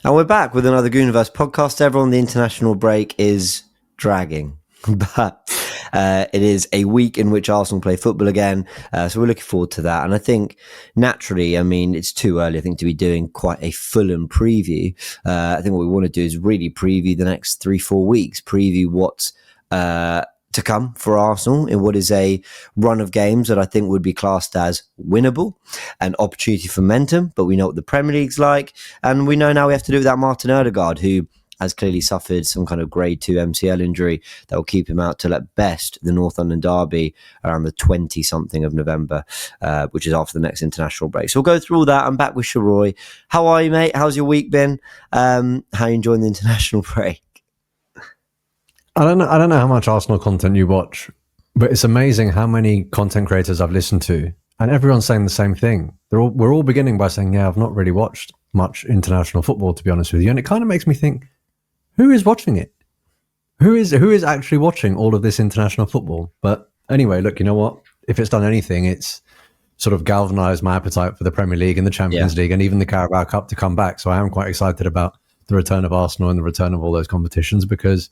And we're back with another Goonerverse podcast. Everyone, the international break is dragging, but it is a week in which Arsenal play football again. So we're looking forward to that. And I think naturally, I mean, it's too early, I think, to be doing quite a full-on preview. I think what we want to do is really preview the next 3-4 weeks, preview what's to come for Arsenal in what is a run of games that I think would be classed as winnable, an opportunity for momentum, but we know what the Premier League's like, and we know now we have to do without Martin Odegaard, who has clearly suffered some kind of grade 2 MCL injury that will keep him out till at best the North London derby around the 20-something of November, which is after the next international break. So we'll go through all that. I'm back with Sheroy. How are you, mate? How's your week been? How are you enjoying the international break? I don't know how much Arsenal content you watch, but it's amazing how many content creators I've listened to, and everyone's saying the same thing. We're all beginning by saying, "Yeah, I've not really watched much international football, to be honest with you," and it kind of makes me think, who is watching it? Who is actually watching all of this international football? But anyway, look, you know what? If it's done anything, it's sort of galvanised my appetite for the Premier League and the Champions League and even the Carabao Cup to come back. So I am quite excited about the return of Arsenal and the return of all those competitions, because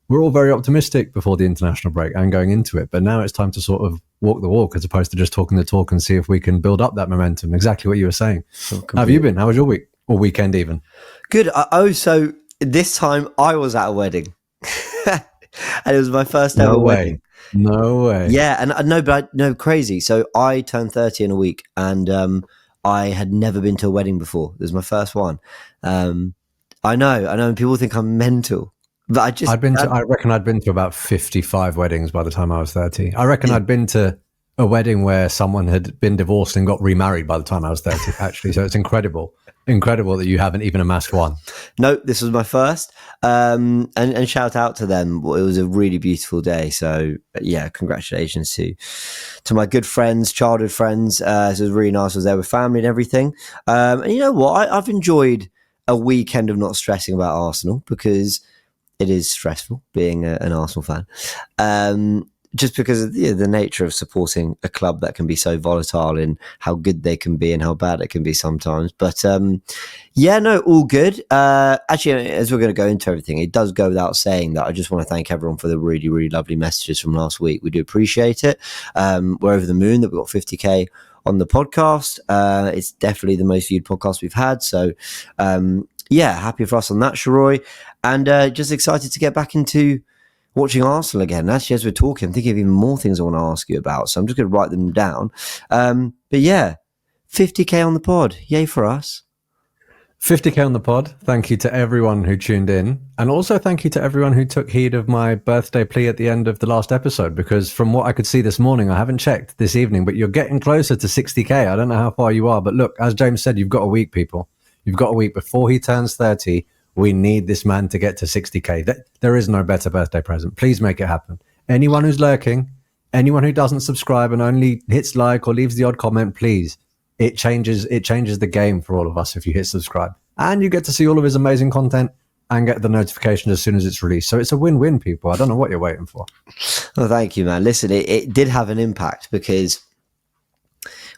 we're all very optimistic before the international break and going into it. But now it's time to sort of walk the walk as opposed to just talking the talk and see if we can build up that momentum. Exactly what you were saying. How have you been? How was your week or weekend even? Good. So this time I was at a wedding. And it was my first ever wedding. No way. Yeah, and crazy. So I turned 30 in a week, and I had never been to a wedding before. This was my first one. I know, and people think I'm mental. But I reckon I'd been to about 55 weddings by the time I was 30. I reckon I'd been to a wedding where someone had been divorced and got remarried by the time I was 30, actually. So it's incredible that you haven't even amassed one. No, this was my first. And shout out to them. It was a really beautiful day. So yeah, congratulations to my good friends, childhood friends. So it was really nice. I was there with family and everything. And you know what? I've enjoyed a weekend of not stressing about Arsenal, because it is stressful being an Arsenal fan, just because of the nature of supporting a club that can be so volatile in how good they can be and how bad it can be sometimes. But all good. Actually, as we're going to go into everything, it does go without saying that I just want to thank everyone for the really, really lovely messages from last week. We do appreciate it. We're over the moon that we got 50k on the podcast. It's definitely the most viewed podcast we've had. So happy for us on that, Sheroy. And just excited to get back into watching Arsenal again. Actually, as we're talking, I'm thinking of even more things I want to ask you about, so I'm just going to write them down. But yeah, 50k on the pod. Yay for us. 50k on the pod. Thank you to everyone who tuned in. And also thank you to everyone who took heed of my birthday plea at the end of the last episode, because from what I could see this morning, I haven't checked this evening, but you're getting closer to 60k. I don't know how far you are, but look, as James said, you've got a week, people. You've got a week before he turns 30. We need this man to get to 60k. There is no better birthday present. Please make it happen. Anyone who's lurking, anyone who doesn't subscribe and only hits like or leaves the odd comment, please. It changes the game for all of us if you hit subscribe. And you get to see all of his amazing content and get the notification as soon as it's released. So it's a win-win, people. I don't know what you're waiting for. Well, thank you, man. Listen, it did have an impact, because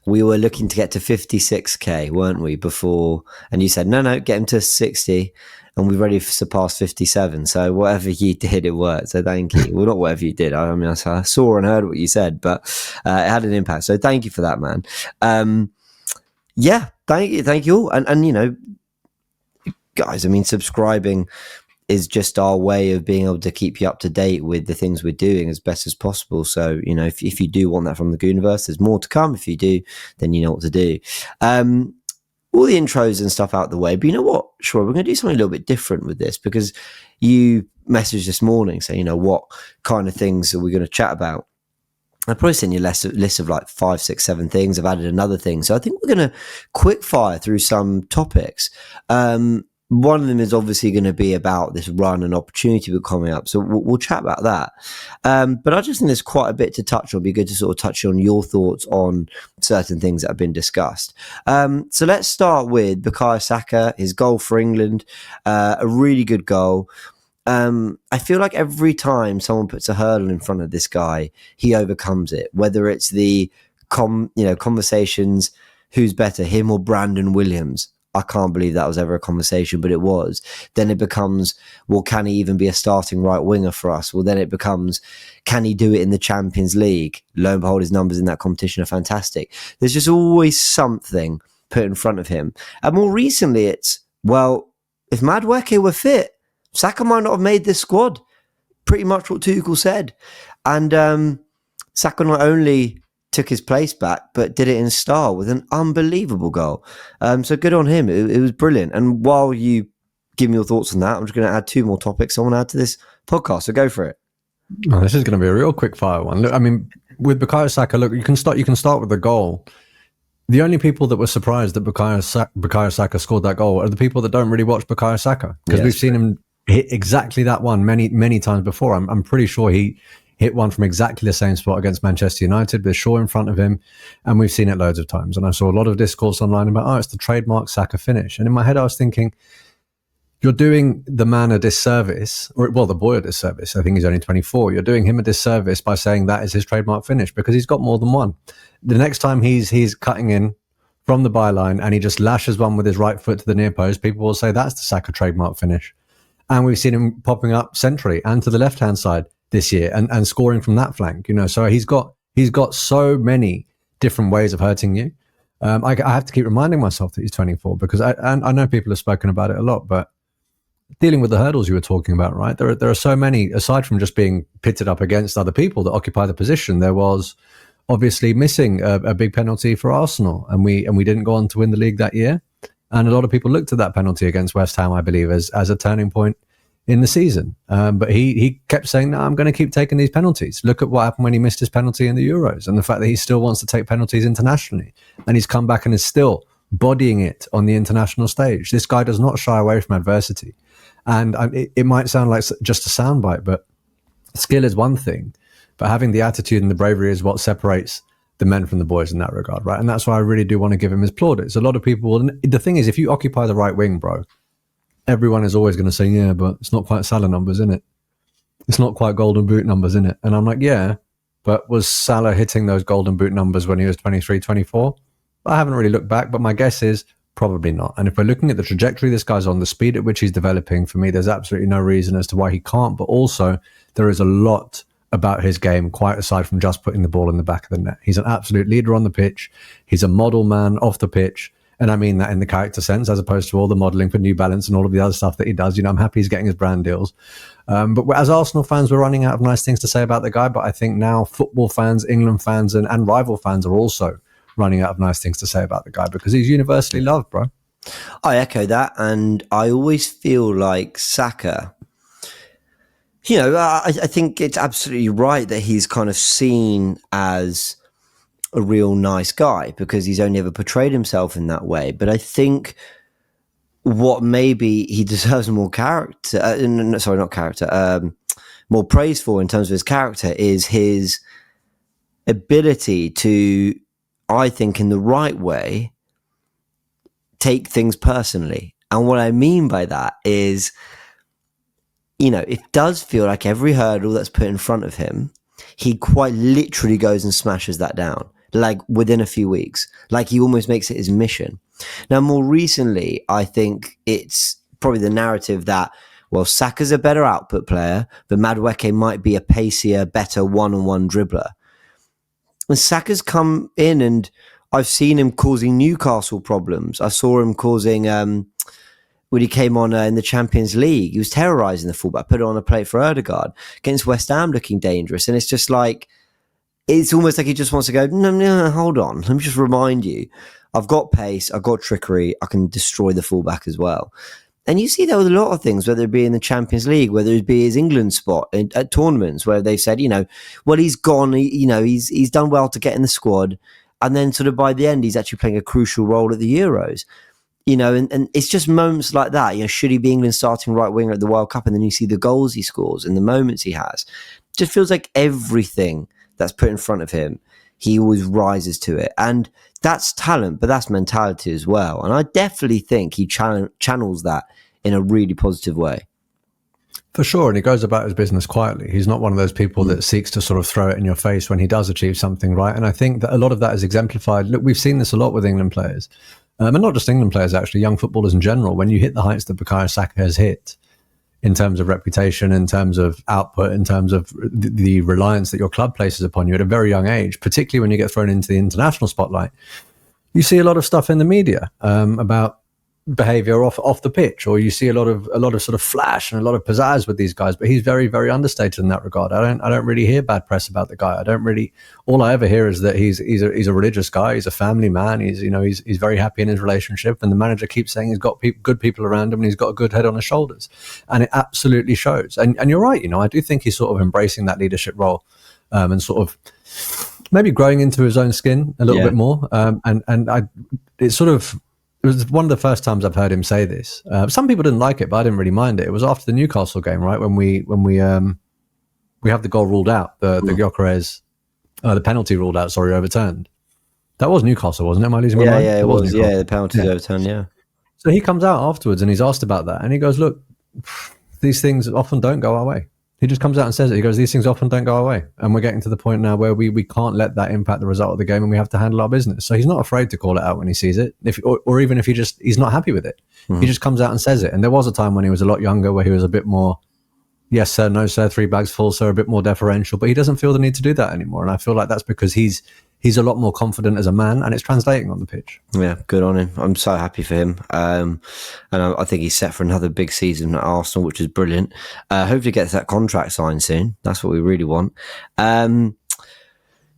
we were looking to get to 56k, weren't we, before? And you said, no, get him to 60. And we've already surpassed 57. So whatever you did, it worked. So thank you. Well, not whatever you did. I mean, I saw and heard what you said, but it had an impact. So thank you for that, man. Thank you all. And you know, guys, I mean, subscribing is just our way of being able to keep you up to date with the things we're doing as best as possible. So, you know, if you do want that from the Goonerverse, there's more to come. If you do, then you know what to do. All the intros and stuff out the way. But you know what? Sure, we're going to do something a little bit different with this, because you messaged this morning saying, you know, what kind of things are we going to chat about? I've probably sent you a list of like 5, 6, 7 things. I've added another thing. So I think we're going to quick fire through some topics. One of them is obviously going to be about this run and opportunity we're coming up. So we'll chat about that. But I just think there's quite a bit to touch on. It'd be good to sort of touch on your thoughts on certain things that have been discussed. So let's start with Bukayo Saka, his goal for England, a really good goal. I feel like every time someone puts a hurdle in front of this guy, he overcomes it, whether it's the conversations, who's better, him or Brandon Williams. I can't believe that was ever a conversation, but it was. Then it becomes, well, can he even be a starting right winger for us? Well, then it becomes, can he do it in the Champions League? Lo and behold, his numbers in that competition are fantastic. There's just always something put in front of him. And more recently, it's, well, if Madueke were fit, Saka might not have made this squad. Pretty much what Tuchel said. And Saka not only took his place back, but did it in style with an unbelievable goal. So good on him. It was brilliant. And while you give me your thoughts on that, I'm just going to add 2 more topics I want to add to this podcast. So go for it. Oh, this is going to be a real quick fire one. Look, I mean, with Bukayo Saka, look, you can start with the goal. The only people that were surprised that Bukayo Saka scored that goal are the people that don't really watch Bukayo Saka, because we've seen him hit exactly that one many times before. I'm pretty sure he hit one from exactly the same spot against Manchester United with Shaw in front of him, and we've seen it loads of times. And I saw a lot of discourse online about, oh, it's the trademark Saka finish. And in my head, I was thinking, you're doing the man a disservice, or, well, the boy a disservice. I think he's only 24. You're doing him a disservice by saying that is his trademark finish, because he's got more than one. The next time he's cutting in from the byline and he just lashes one with his right foot to the near post, people will say that's the Saka trademark finish. And we've seen him popping up centrally and to the left-hand side this year and scoring from that flank, so he's got so many different ways of hurting you. I have to keep reminding myself that he's 24, because I know people have spoken about it a lot, but dealing with the hurdles you were talking about, right? There are so many, aside from just being pitted up against other people that occupy the position. There was obviously missing a big penalty for Arsenal, and we didn't go on to win the league that year. And a lot of people looked at that penalty against West Ham, I believe, as a turning point in the season. But he kept saying, no, I'm going to keep taking these penalties. Look at what happened when he missed his penalty in the Euros, and the fact that he still wants to take penalties internationally. And he's come back and is still bodying it on the international stage. This guy does not shy away from adversity. And it might sound like just a soundbite, but skill is one thing. But having the attitude and the bravery is what separates the men from the boys in that regard, right? And that's why I really do want to give him his plaudits. A lot of people, the thing is, if you occupy the right wing, bro, everyone is always going to say, yeah, but it's not quite Salah numbers, is it? It's not quite golden boot numbers, is it? And I'm like, yeah, but was Salah hitting those golden boot numbers when he was 23, 24? I haven't really looked back, but my guess is probably not. And if we're looking at the trajectory this guy's on, the speed at which he's developing, for me, there's absolutely no reason as to why he can't. But also, there is a lot about his game, quite aside from just putting the ball in the back of the net. He's an absolute leader on the pitch. He's a model man off the pitch. And I mean that in the character sense, as opposed to all the modelling for New Balance and all of the other stuff that he does. I'm happy he's getting his brand deals. But as Arsenal fans, we're running out of nice things to say about the guy. But I think now football fans, England fans, and rival fans are also running out of nice things to say about the guy, because he's universally loved, bro. I echo that. And I always feel like Saka, I think it's absolutely right that he's kind of seen as a real nice guy, because he's only ever portrayed himself in that way. But I think what maybe he deserves more more praise for in terms of his character is his ability to, I think, in the right way, take things personally. And what I mean by that is, it does feel like every hurdle that's put in front of him, he quite literally goes and smashes that down, like within a few weeks. Like he almost makes it his mission. Now, more recently, I think it's probably the narrative that, well, Saka's a better output player, but Madueke might be a pacier, better one-on-one dribbler. And Saka's come in, and I've seen him causing Newcastle problems. I saw him causing, when he came on in the Champions League, he was terrorising the fullback, put it on a plate for Odegaard against West Ham, looking dangerous. And it's just like, it's almost like he just wants to go, no, hold on. Let me just remind you, I've got pace, I've got trickery, I can destroy the fullback as well. And you see that with a lot of things, whether it be in the Champions League, whether it be his England spot at tournaments, where they've said, well, he's gone, he's done well to get in the squad. And then sort of by the end, he's actually playing a crucial role at the Euros. And it's just moments like that. Should he be England's starting right winger at the World Cup? And then you see the goals he scores and the moments he has. It just feels like everything that's put in front of him, he always rises to it. And that's talent, but that's mentality as well. And I definitely think he channels that in a really positive way. For sure. And he goes about his business quietly. He's not one of those people that seeks to sort of throw it in your face when he does achieve something, right? And I think that a lot of that is exemplified. Look, we've seen this a lot with England players. And not just England players, actually, young footballers in general. When you hit the heights that Bukayo Saka has hit, in terms of reputation, in terms of output, in terms of the reliance that your club places upon you at a very young age, particularly when you get thrown into the international spotlight, you see a lot of stuff in the media about behavior off the pitch, or you see a lot of sort of flash and a lot of pizzazz with these guys, but he's very, very understated in that regard. I don't really hear bad press about the guy. All I ever hear is that he's a religious guy, he's a family man, he's very happy in his relationship, and the manager keeps saying he's got good people around him and he's got a good head on his shoulders, and it absolutely shows. And you're right, I do think he's sort of embracing that leadership role, and sort of maybe growing into his own skin a little bit more. It was one of the first times I've heard him say this. Some people didn't like it, but I didn't really mind it. It was after the Newcastle game, right? When we have the goal ruled out, the Gyökeres, the penalty ruled out, overturned. That was Newcastle, wasn't it? Am I losing my mind? Yeah, it was. Yeah, the penalty's overturned, yeah. So he comes out afterwards and he's asked about that. And he goes, look, these things often don't go our way. He just comes out and says it. He goes, these things often don't go our way. And we're getting to the point now where we can't let that impact the result of the game, and we have to handle our business. So he's not afraid to call it out when he sees it, or even if he's not happy with it. Mm-hmm. He just comes out and says it. And there was a time when he was a lot younger where he was a bit more, yes, sir, no, sir, 3 bags full, sir, a bit more deferential. But he doesn't feel the need to do that anymore. And I feel like that's because he's a lot more confident as a man, and it's translating on the pitch. Yeah, good on him. I'm so happy for him. And I think he's set for another big season at Arsenal, which is brilliant. Hopefully gets that contract signed soon. That's what we really want.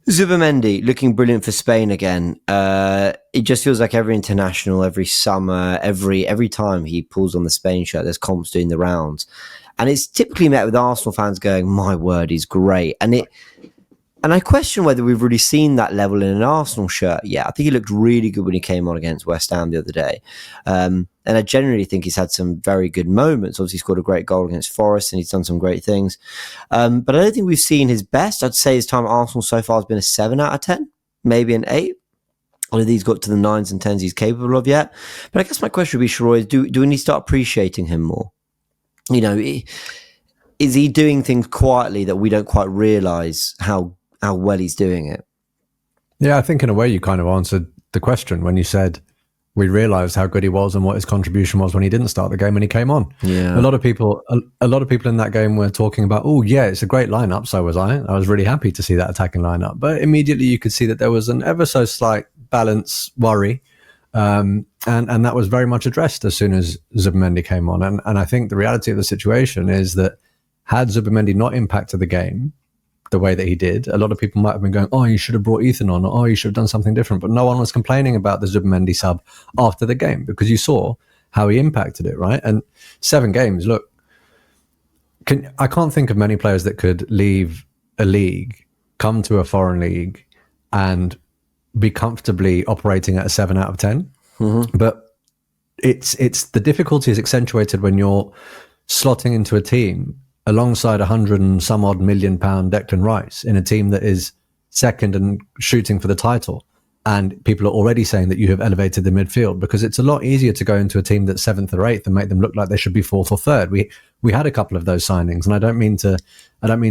Zubimendi looking brilliant for Spain again. It just feels like every international, every summer, every time he pulls on the Spain shirt, there's comps doing the rounds. And it's typically met with Arsenal fans going, my word, he's great. And I question whether we've really seen that level in an Arsenal shirt yet. I think he looked really good when he came on against West Ham the other day. And I generally think he's had some very good moments. Obviously, he scored a great goal against Forest and he's done some great things. But I don't think we've seen his best. I'd say his time at Arsenal so far has been a 7 out of 10, maybe an 8. I don't think he's got to the 9s and 10s he's capable of yet. But I guess my question would be, Sheroy, do we need to start appreciating him more? Is he doing things quietly that we don't quite realise how well he's doing it? Yeah, I think in a way you kind of answered the question when you said we realised how good he was and what his contribution was when he didn't start the game and he came on. Yeah, a lot of people in that game were talking about, oh yeah, it's a great lineup. So was I. I was really happy to see that attacking lineup, but immediately you could see that there was an ever so slight balance worry, and that was very much addressed as soon as Zubimendi came on. And I think the reality of the situation is that had Zubimendi not impacted the game the way that he did, a lot of people might have been going, oh, you should have brought Ethan on, or oh, you should have done something different. But no one was complaining about the Zubimendi sub after the game because you saw how he impacted it, right? And 7 games, look, I can't think of many players that could leave a league, come to a foreign league, and be comfortably operating at a 7 out of 10. Mm-hmm. But it's the difficulty is accentuated when you're slotting into a team alongside 100 and some odd £1 million Declan Rice in a team that is second and shooting for the title. And people are already saying that you have elevated the midfield, because it's a lot easier to go into a team that's 7th or 8th and make them look like they should be 4th or 3rd. We had a couple of those signings, and I don't mean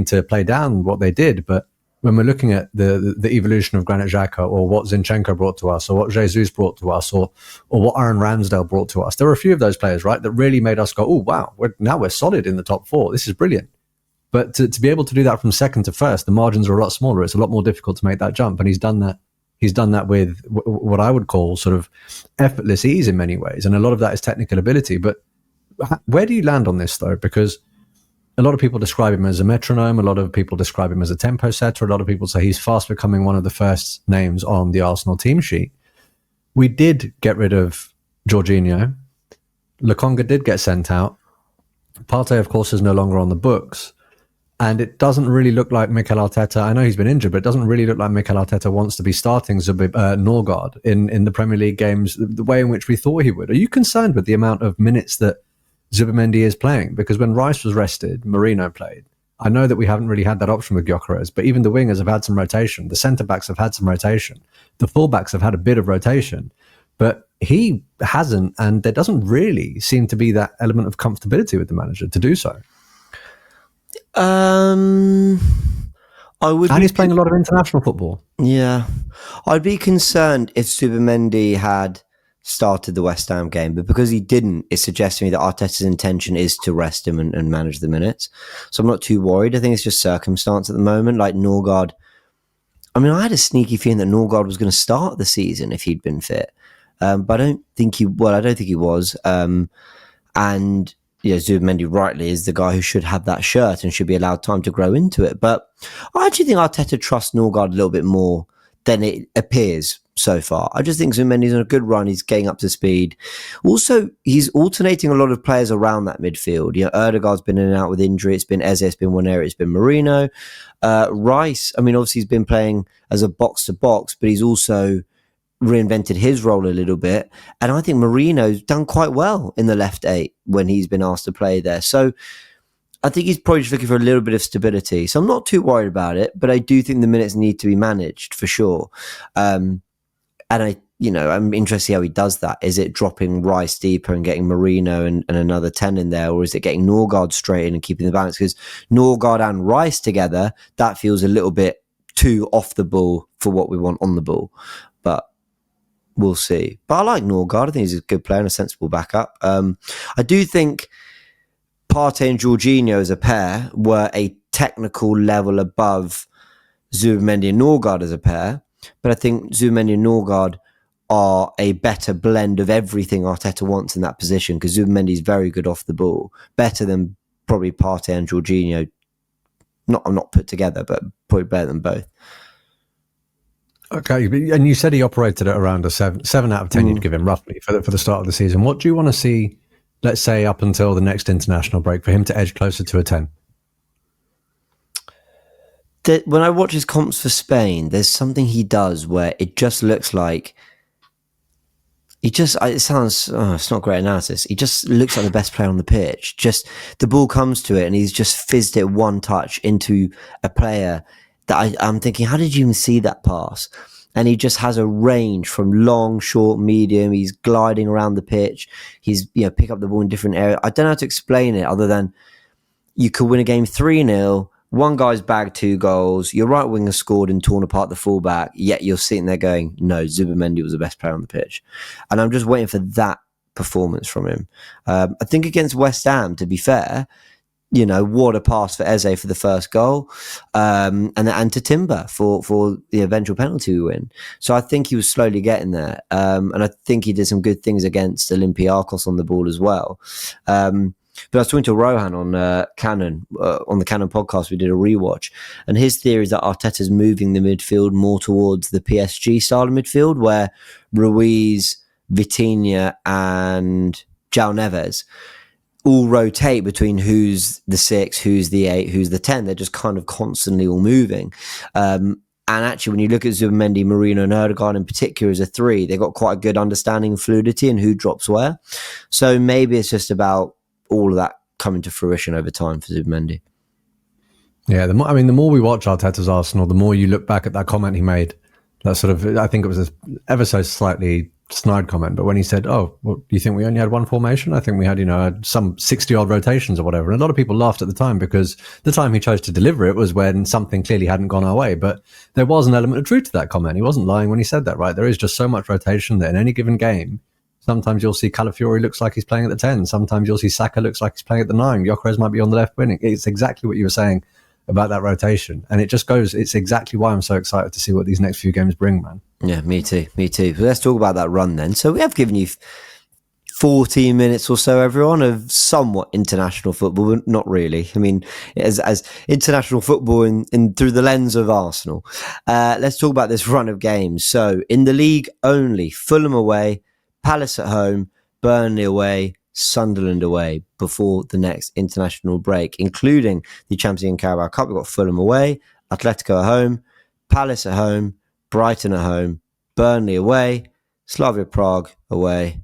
to play down what they did, but when we're looking at the evolution of Granit Xhaka, or what Zinchenko brought to us, or what Jesus brought to us, or what Aaron Ramsdale brought to us, there were a few of those players, right, that really made us go, oh, wow, now we're solid in the top 4. This is brilliant. But to be able to do that from 2nd to 1st, the margins are a lot smaller. It's a lot more difficult to make that jump. And he's done that. He's done that with what I would call sort of effortless ease in many ways. And a lot of that is technical ability. But where do you land on this, though? Because a lot of people describe him as a metronome. A lot of people describe him as a tempo setter. A lot of people say he's fast becoming one of the first names on the Arsenal team sheet. We did get rid of Jorginho. Lokonga did get sent out. Partey, of course, is no longer on the books. And it doesn't really look like Mikel Arteta. I know he's been injured, but it doesn't really look like Mikel Arteta wants to be starting Norgard in the Premier League games the way in which we thought he would. Are you concerned with the amount of minutes that Zubimendi is playing? Because when Rice was rested, Marino played. I know that we haven't really had that option with Gyökeres, but even the wingers have had some rotation. The centre-backs have had some rotation. The full-backs have had a bit of rotation. But he hasn't, and there doesn't really seem to be that element of comfortability with the manager to do so. And he's playing a lot of international football. Yeah. I'd be concerned if Zubimendi had started the West Ham game, but because he didn't, it suggests to me that Arteta's intention is to rest him and manage the minutes. So I'm not too worried. I think it's just circumstance at the moment. Like Norgard, I mean, I had a sneaky feeling that Norgard was going to start the season if he'd been fit, but I don't think he was. And Zubimendi rightly is the guy who should have that shirt and should be allowed time to grow into it. But I actually think Arteta trusts Norgard a little bit more than it appears so far. I just think Zubimendi's on a good run. He's getting up to speed. Also, he's alternating a lot of players around that midfield. Odegaard's been in and out with injury. It's been Eze, it's been Wanera, it's been Marino. Rice, I mean, obviously he's been playing as a box-to-box, but he's also reinvented his role a little bit. And I think Marino's done quite well in the left 8 when he's been asked to play there. So I think he's probably just looking for a little bit of stability. So I'm not too worried about it, but I do think the minutes need to be managed for sure. And I'm interested to see how he does that. Is it dropping Rice deeper and getting Marino and another 10 in there, or is it getting Norgard straight in and keeping the balance? Because Norgard and Rice together, that feels a little bit too off the ball for what we want on the ball. But we'll see. But I like Norgard. I think he's a good player and a sensible backup. I do think Partey and Jorginho as a pair were a technical level above Zubimendi and Norgard as a pair. But I think Zubimendi and Norgard are a better blend of everything Arteta wants in that position, because Zubimendi is very good off the ball, better than probably Partey and Jorginho. Not put together, but probably better than both. Okay, and you said he operated at around a 7 out of 10 you'd give him roughly for the start of the season. What do you want to see, let's say, up until the next international break, for him to edge closer to a 10? When I watch his comps for Spain, there's something he does where it just looks like it's not great analysis. He just looks like the best player on the pitch. Just the ball comes to it and he's just fizzed it one touch into a player that I'm thinking, how did you even see that pass? And he just has a range from long, short, medium. He's gliding around the pitch. He's, pick up the ball in different areas. I don't know how to explain it other than you could win a game 3-0. One guy's bagged 2 goals. Your right winger scored and torn apart the fullback. Yet you're sitting there going, no, Zubimendi was the best player on the pitch. And I'm just waiting for that performance from him. I think against West Ham, to be fair, what a pass for Eze for the first goal, and to Timber for the eventual penalty win. So I think he was slowly getting there, and I think he did some good things against Olympiacos on the ball as well. But I was talking to Rohan on Canon, on the Canon podcast. We did a rewatch, and his theory is that Arteta's moving the midfield more towards the PSG style of midfield, where Ruiz, Vitinha, and João Neves all rotate between who's the 6, who's the 8, who's the 10. They're just kind of constantly all moving. And actually, when you look at Zubimendi, Marino, and Odegaard in particular as a 3, they've got quite a good understanding of fluidity and who drops where. So maybe it's just about all of that coming to fruition over time for Zubimendi. Yeah, the more we watch Arteta's Arsenal, the more you look back at that comment he made. That sort of, I think it was an ever so slightly snide comment, but when he said, "Oh, well, do you think we only had one formation? I think we had, some 60-odd rotations or whatever." And a lot of people laughed at the time because the time he chose to deliver it was when something clearly hadn't gone our way. But there was an element of truth to that comment. He wasn't lying when he said that, right? There is just so much rotation that in any given game, sometimes you'll see Calafiori looks like he's playing at the 10. Sometimes you'll see Saka looks like he's playing at the 9. Gyökeres might be on the left winning. It's exactly what you were saying about that rotation. And it just goes, it's exactly why I'm so excited to see what these next few games bring, man. Yeah, me too. So let's talk about that run then. So we have given you 14 minutes or so, everyone, of somewhat international football, but not really. I mean, as international football in through the lens of Arsenal. Let's talk about this run of games. So in the league only, Fulham away, Palace at home, Burnley away, Sunderland away before the next international break, including the Champions League and Carabao Cup. We've got Fulham away, Atletico at home, Palace at home, Brighton at home, Burnley away, Slavia Prague away,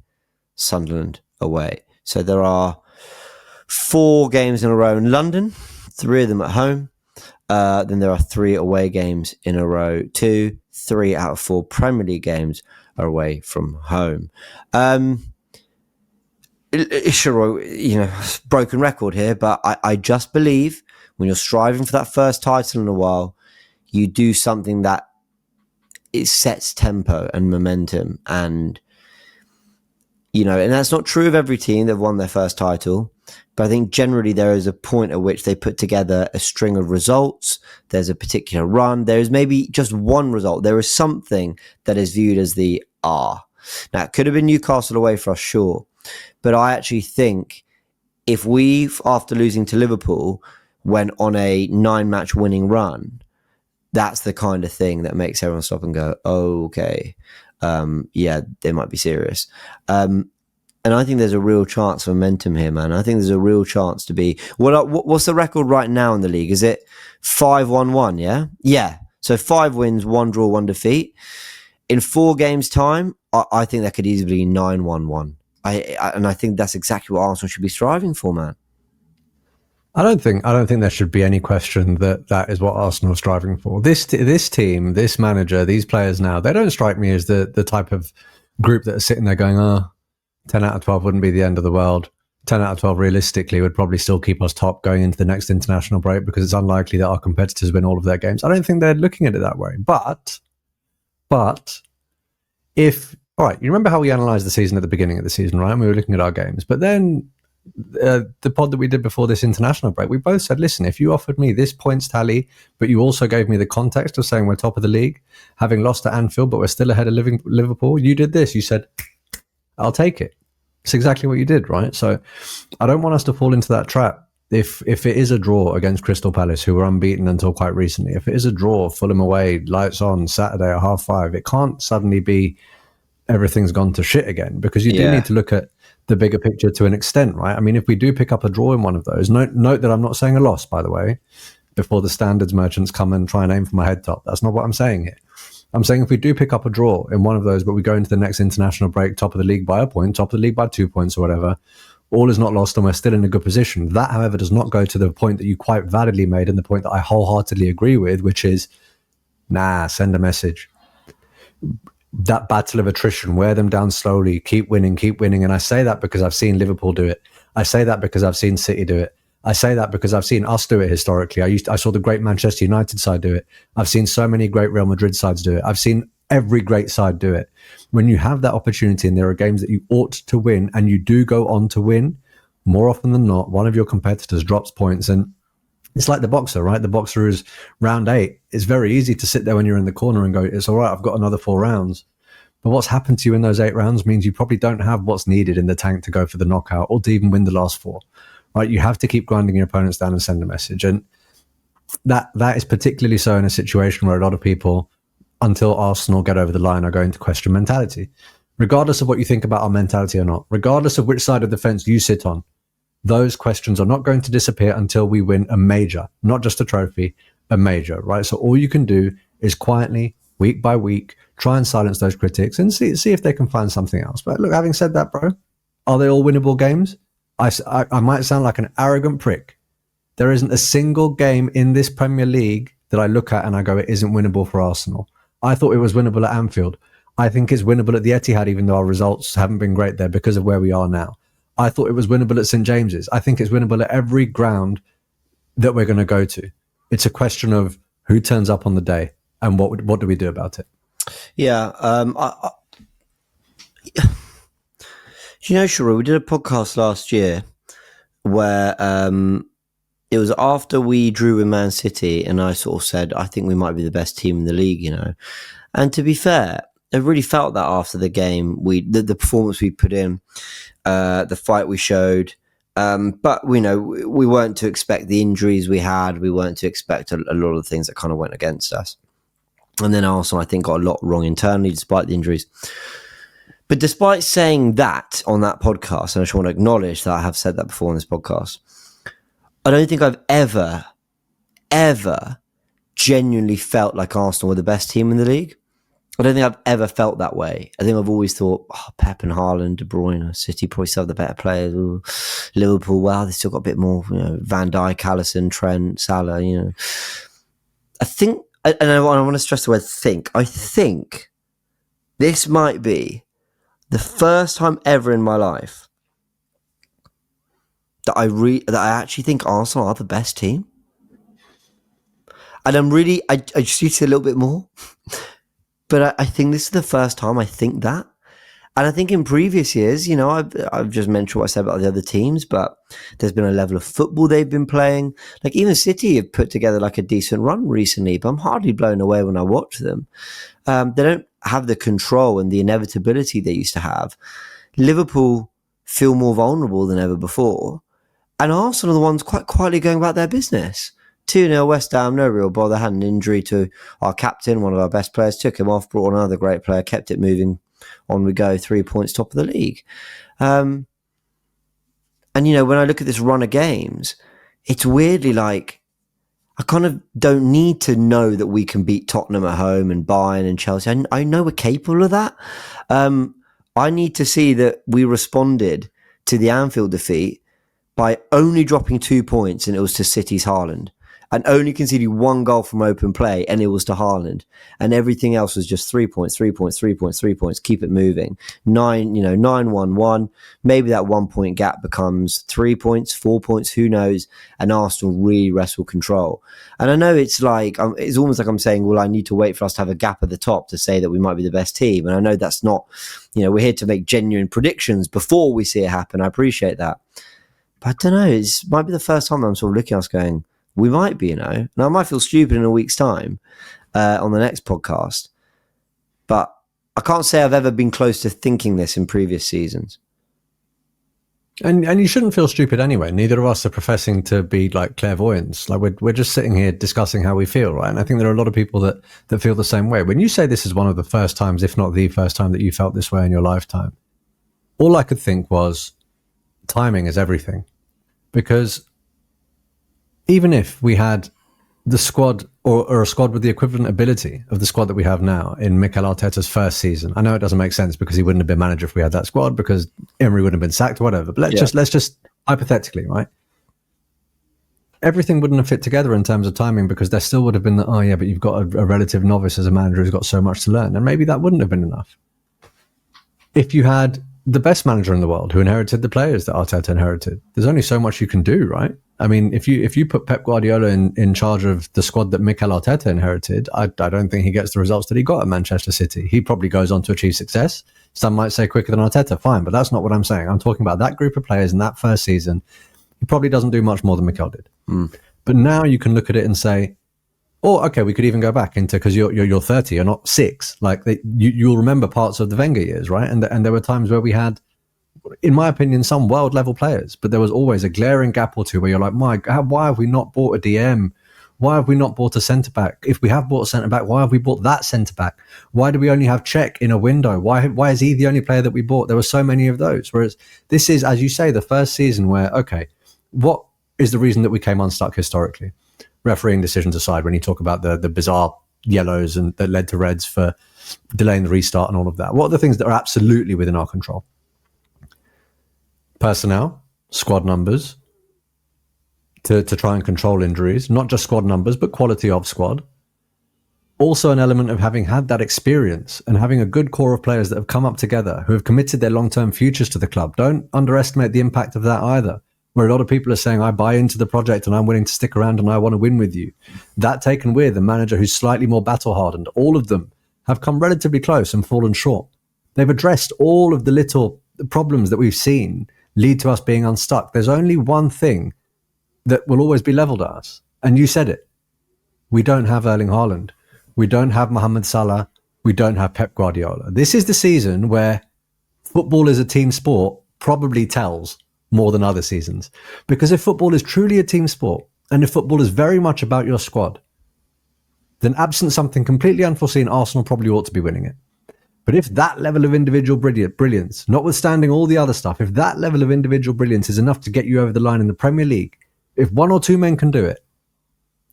Sunderland away. So there are 4 games in a row in London, 3 of them at home. Then there are 3 away games in a row. 3 out of 4 Premier League games are away from home. Sheroy, broken record here, but I just believe when you're striving for that first title in a while, you do something that it sets tempo and momentum. And And that's not true of every team that won their first title. But I think generally there is a point at which they put together a string of results. There's a particular run. There is maybe just one result. There is something that is viewed as the R. Now, it could have been Newcastle away for us, sure. But I actually think if we, after losing to Liverpool, went on a 9-match winning run, that's the kind of thing that makes everyone stop and go, oh, okay, they might be serious. And I think there's a real chance for momentum here, man. I think there's a real chance to be... What's the record right now in the league? Is it 5-1-1, yeah? Yeah. So 5 wins, 1 draw, 1 defeat. In 4 games' time, I think that could easily be 9-1-1. And I think that's exactly what Arsenal should be striving for, man. I don't think there should be any question that is what Arsenal are striving for. This team, this manager, these players now, they don't strike me as the type of group that are sitting there going, 10 out of 12 wouldn't be the end of the world. 10 out of 12 realistically would probably still keep us top going into the next international break because it's unlikely that our competitors win all of their games. I don't think they're looking at it that way. But if, all right, you remember how we analysed the season at the beginning of the season, right? And we were looking at our games. But then the pod that we did before this international break, we both said, listen, if you offered me this points tally, but you also gave me the context of saying we're top of the league, having lost to Anfield, but we're still ahead of Liverpool, you did this. You said, I'll take it. It's exactly what you did, right? So I don't want us to fall into that trap. If it is a draw against Crystal Palace, who were unbeaten until quite recently, if it is a draw, Fulham away, lights on, Saturday at 5:30, it can't suddenly be everything's gone to shit again, because you do need to look at the bigger picture to an extent, right? I mean, if we do pick up a draw in one of those, note that I'm not saying a loss, by the way, before the standards merchants come and try and aim for my head top. That's not what I'm saying here. I'm saying if we do pick up a draw in one of those, but we go into the next international break, top of the league by a point, top of the league by 2 points or whatever, all is not lost and we're still in a good position. That, however, does not go to the point that you quite validly made and the point that I wholeheartedly agree with, which is, send a message. That battle of attrition, wear them down slowly, keep winning. And I say that because I've seen Liverpool do it. I say that because I've seen City do it. I say that because I've seen us do it historically. I saw the great Manchester United side do it. I've seen so many great Real Madrid sides do it. I've seen every great side do it. When you have that opportunity and there are games that you ought to win and you do go on to win, more often than not, one of your competitors drops points. And it's like the boxer, right? The boxer is round 8. It's very easy to sit there when you're in the corner and go, it's all right, I've got another 4 rounds. But what's happened to you in those 8 rounds means you probably don't have what's needed in the tank to go for the knockout or to even win the last 4. Right, you have to keep grinding your opponents down and send a message. And that is particularly so in a situation where a lot of people, until Arsenal get over the line, are going to question mentality. Regardless of what you think about our mentality or not, regardless of which side of the fence you sit on, those questions are not going to disappear until we win a major, not just a trophy, a major, right? So all you can do is quietly, week by week, try and silence those critics and see if they can find something else. But look, having said that, bro, are they all winnable games? I might sound like an arrogant prick. There isn't a single game in this Premier League that I look at and I go, it isn't winnable for Arsenal. I thought it was winnable at Anfield. I think it's winnable at the Etihad, even though our results haven't been great there because of where we are now. I thought it was winnable at St. James's. I think it's winnable at every ground that we're going to go to. It's a question of who turns up on the day and what do we do about it? Yeah. Sheroy, we did a podcast last year where it was after we drew with Man City, and I sort of said, I think we might be the best team in the league, And to be fair, I really felt that after the game, the performance we put in, the fight we showed. But we weren't to expect the injuries we had. We weren't to expect a lot of the things that kind of went against us. And then Arsenal, I think, got a lot wrong internally despite the injuries. But despite saying that on that podcast, and I just want to acknowledge that I have said that before on this podcast, I don't think I've ever genuinely felt like Arsenal were the best team in the league. I don't think I've ever felt that way. I think I've always thought, Pep and Haaland, De Bruyne, City probably still have the better players. Ooh, Liverpool, well, they still got a bit more, Van Dijk, Alisson, Trent, Salah, I think, and I want to stress the word think. I think this might be the first time ever in my life that I actually think Arsenal are the best team. And I just need to say a little bit more. But I think this is the first time I think that. And I think in previous years, you know, I've just mentioned what I said about the other teams, but there's been a level of football they've been playing. Like even City have put together like a decent run recently, but I'm hardly blown away when I watch them. They don't have the control and the inevitability they used to have. Liverpool feel more vulnerable than ever before. And Arsenal are the ones quite quietly going about their business. 2-0 West Ham, no real bother. Had an injury to our captain, one of our best players, took him off, brought on another great player, kept it moving. On we go, 3 points top of the league. And, you know, when I look at this run of games, it's weirdly like, I kind of don't need to know that we can beat Tottenham at home and Bayern and Chelsea. I know we're capable of that. I need to see that we responded to the Anfield defeat by only dropping 2 points, and it was to City's Haaland, and only conceding 1 goal from open play, and it was to Haaland, and everything else was just 3 points, 3 points, 3 points, 3 points. Keep it moving. 9-1-1. Maybe that 1 point gap becomes 3 points, 4 points. Who knows? And Arsenal really wrestle control. And I know it's like it's almost like I'm saying, well, I need to wait for us to have a gap at the top to say that we might be the best team. And I know that's not. You know, we're here to make genuine predictions before we see it happen. I appreciate that. But I don't know. It might be the first time that I'm sort of looking at us going, we might be, you know. Now, I might feel stupid in a week's time on the next podcast. But I can't say I've ever been close to thinking this in previous seasons. And you shouldn't feel stupid anyway. Neither of us are professing to be like clairvoyants. Like we're just sitting here discussing how we feel, right? And I think there are a lot of people that feel the same way. When you say this is one of the first times, if not the first time, that you felt this way in your lifetime, all I could think was timing is everything. Because even if we had the squad or a squad with the equivalent ability of the squad that we have now in Mikel Arteta's first season, I know it doesn't make sense because he wouldn't have been manager if we had that squad, because Emery wouldn't have been sacked or whatever. But let's just hypothetically, right? Everything wouldn't have fit together in terms of timing, because there still would have been but you've got a relative novice as a manager who's got so much to learn, and maybe that wouldn't have been enough. If you had the best manager in the world who inherited the players that Arteta inherited, there's only so much you can do, right? I mean, if you put Pep Guardiola in charge of the squad that Mikel Arteta inherited, I don't think he gets the results that he got at Manchester City. He probably goes on to achieve success. Some might say quicker than Arteta, fine, but that's not what I'm saying. I'm talking about that group of players in that first season. He probably doesn't do much more than Mikel did. But now you can look at it and say, okay, we could even go back into, because you're 30, you're not 6. Like you'll remember parts of the Wenger years, right? And there were times where we had, in my opinion, some world level players, but there was always a glaring gap or two where you're like, why have we not bought a DM? Why have we not bought a centre back? If we have bought a centre back, why have we bought that centre back? Why do we only have Czech in a window? Why is he the only player that we bought? There were so many of those. Whereas this is, as you say, the first season where, okay, what is the reason that we came unstuck historically? Refereeing decisions aside, when you talk about the bizarre yellows and that led to reds for delaying the restart and all of that, what are the things that are absolutely within our control? Personnel, squad numbers, to try and control injuries, not just squad numbers, but quality of squad. Also an element of having had that experience and having a good core of players that have come up together, who have committed their long-term futures to the club. Don't underestimate the impact of that either. Where a lot of people are saying, I buy into the project and I'm willing to stick around and I want to win with you. That taken with a manager who's slightly more battle-hardened, all of them have come relatively close and fallen short. They've addressed all of the little problems that we've seen lead to us being unstuck. There's only one thing that will always be leveled at us. And you said it. We don't have Erling Haaland. We don't have Mohamed Salah. We don't have Pep Guardiola. This is the season where football as a team sport probably tells more than other seasons. Because if football is truly a team sport, and if football is very much about your squad, then absent something completely unforeseen, Arsenal probably ought to be winning it. But if that level of individual brilliance, notwithstanding all the other stuff, if that level of individual brilliance is enough to get you over the line in the Premier League, if one or two men can do it,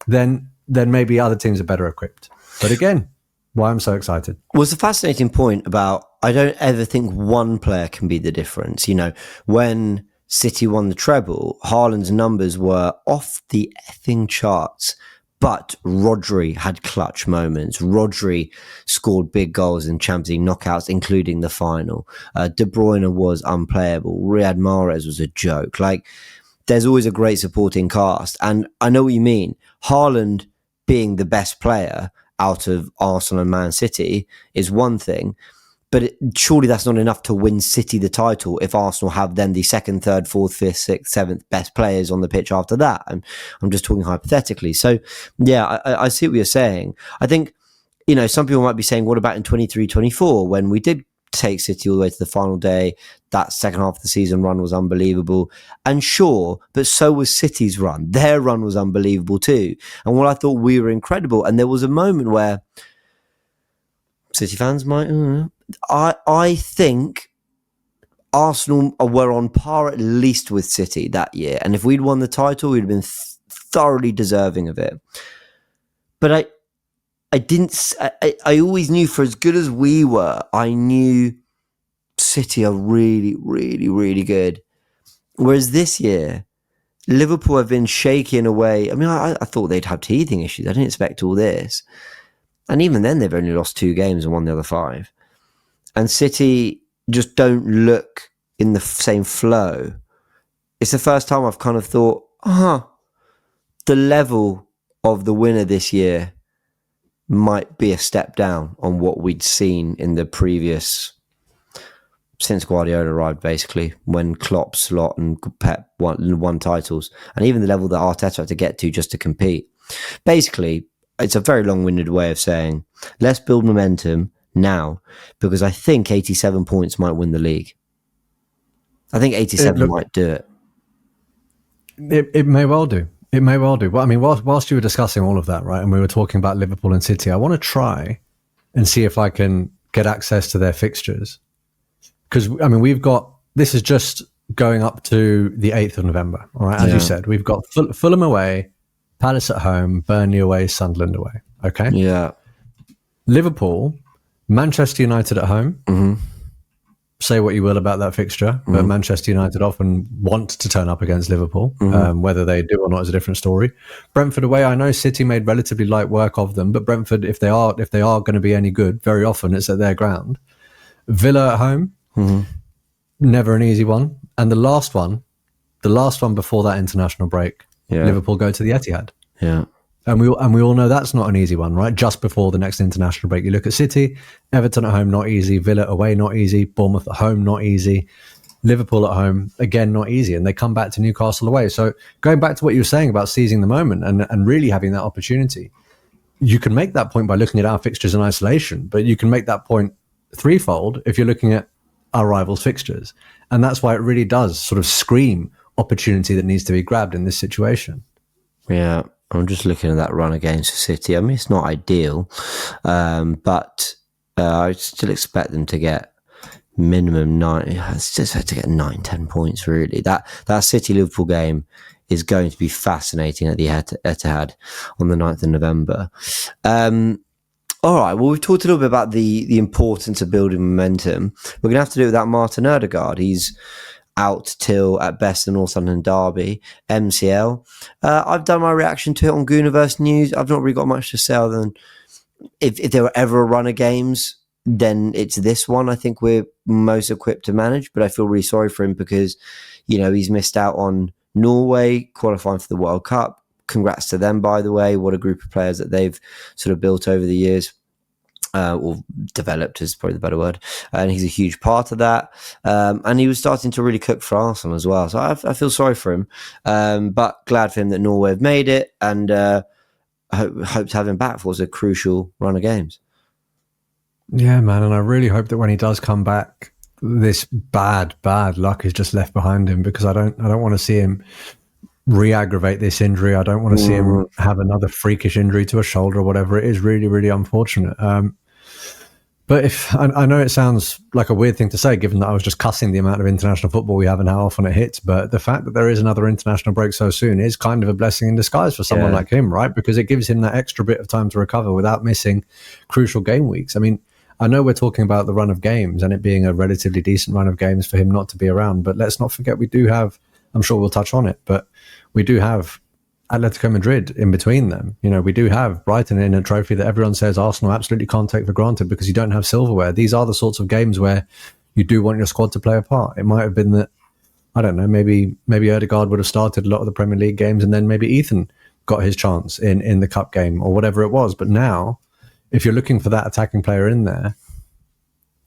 then maybe other teams are better equipped. But again, why I'm so excited. Well, it's a fascinating point about, I don't ever think one player can be the difference. You know, when City won the treble, Haaland's numbers were off the effing charts. But Rodri had clutch moments. Rodri scored big goals in Champions League knockouts, including the final. De Bruyne was unplayable. Riyad Mahrez was a joke. Like, there's always a great supporting cast. And I know what you mean. Haaland being the best player out of Arsenal and Man City is one thing. But surely that's not enough to win City the title if Arsenal have then the second, third, fourth, fifth, sixth, seventh best players on the pitch after that. And I'm just talking hypothetically. So, yeah, I see what you're saying. I think, some people might be saying, what about in 23-24 when we did take City all the way to the final day? That second half of the season run was unbelievable. And sure, but so was City's run. Their run was unbelievable too. And while I thought we were incredible, and there was a moment where City fans might... I think Arsenal were on par at least with City that year. And if we'd won the title, we'd have been thoroughly deserving of it. But I always knew, for as good as we were, I knew City are really, really, really good. Whereas this year, Liverpool have been shaky in a way. I mean, I thought they'd have teething issues. I didn't expect all this. And even then, they've only lost 2 games and won the other 5. And City just don't look in the same flow. It's the first time I've kind of thought, the level of the winner this year might be a step down on what we'd seen in the previous, since Guardiola arrived, basically, when Klopp, Slot and Pep won titles. And even the level that Arteta had to get to just to compete. Basically, it's a very long-winded way of saying, let's build momentum now, because I think 87 points might win the league. I think 87 might do it. It may well do. It may well do. Well, I mean, whilst you were discussing all of that, right, and we were talking about Liverpool and City, I want to try and see if I can get access to their fixtures. Because, I mean, this is just going up to the 8th of November, all right? As you said, we've got Fulham away, Palace at home, Burnley away, Sunderland away, okay? Yeah. Liverpool, Manchester United at home. Mm-hmm. Say what you will about that fixture, but Manchester United often want to turn up against Liverpool. Whether they do or not is a different story. Brentford away, I know City made relatively light work of them, but Brentford, if they are going to be any good, very often it's at their ground. Villa at home, never an easy one. And the last one before that international break, Liverpool go to the Etihad. Yeah. And we all know that's not an easy one, right? Just before the next international break. You look at City, Everton at home, not easy. Villa away, not easy. Bournemouth at home, not easy. Liverpool at home, again, not easy. And they come back to Newcastle away. So going back to what you were saying about seizing the moment and really having that opportunity, you can make that point by looking at our fixtures in isolation, but you can make that point threefold if you're looking at our rivals' fixtures. And that's why it really does sort of scream opportunity that needs to be grabbed in this situation. Yeah. I'm just looking at that run against City. I mean, it's not ideal, but I still expect them to get minimum 9. It's just had to get 9-10 points, really. That City-Liverpool game is going to be fascinating at the Etihad on the 9th of November. All right, well, we've talked a little bit about the importance of building momentum. We're going to have to do it without Martin Odegaard. He's out till at best the North London derby, MCL. I've done my reaction to it on Goonerverse News. I've not really got much to say other than if there were ever a run of games, then it's this one I think we're most equipped to manage. But I feel really sorry for him because, he's missed out on Norway qualifying for the World Cup. Congrats to them, by the way. What a group of players that they've sort of built over the years. Or developed is probably the better word, and he's a huge part of that. And he was starting to really cook for Arsenal as well. So I feel sorry for him, but glad for him that Norway have made it, and hope to have him back for a crucial run of games. Yeah, man, and I really hope that when he does come back, this bad luck is just left behind him, because I don't want to see him re-aggravate this injury. I don't want to see him have another freakish injury to a shoulder or whatever. It is really, really unfortunate. But if I know it sounds like a weird thing to say, given that I was just cussing the amount of international football we have and how often it hits, but the fact that there is another international break so soon is kind of a blessing in disguise for someone like him, right? Because it gives him that extra bit of time to recover without missing crucial game weeks. I mean, I know we're talking about the run of games and it being a relatively decent run of games for him not to be around, but let's not forget we do have, I'm sure we'll touch on it, but we do have Atletico Madrid in between them. We do have Brighton in a trophy that everyone says Arsenal absolutely can't take for granted because you don't have silverware. These are the sorts of games where you do want your squad to play a part. It might have been that, I don't know, maybe Odegaard would have started a lot of the Premier League games and then maybe Ethan got his chance in the cup game or whatever it was. But now, if you're looking for that attacking player in there,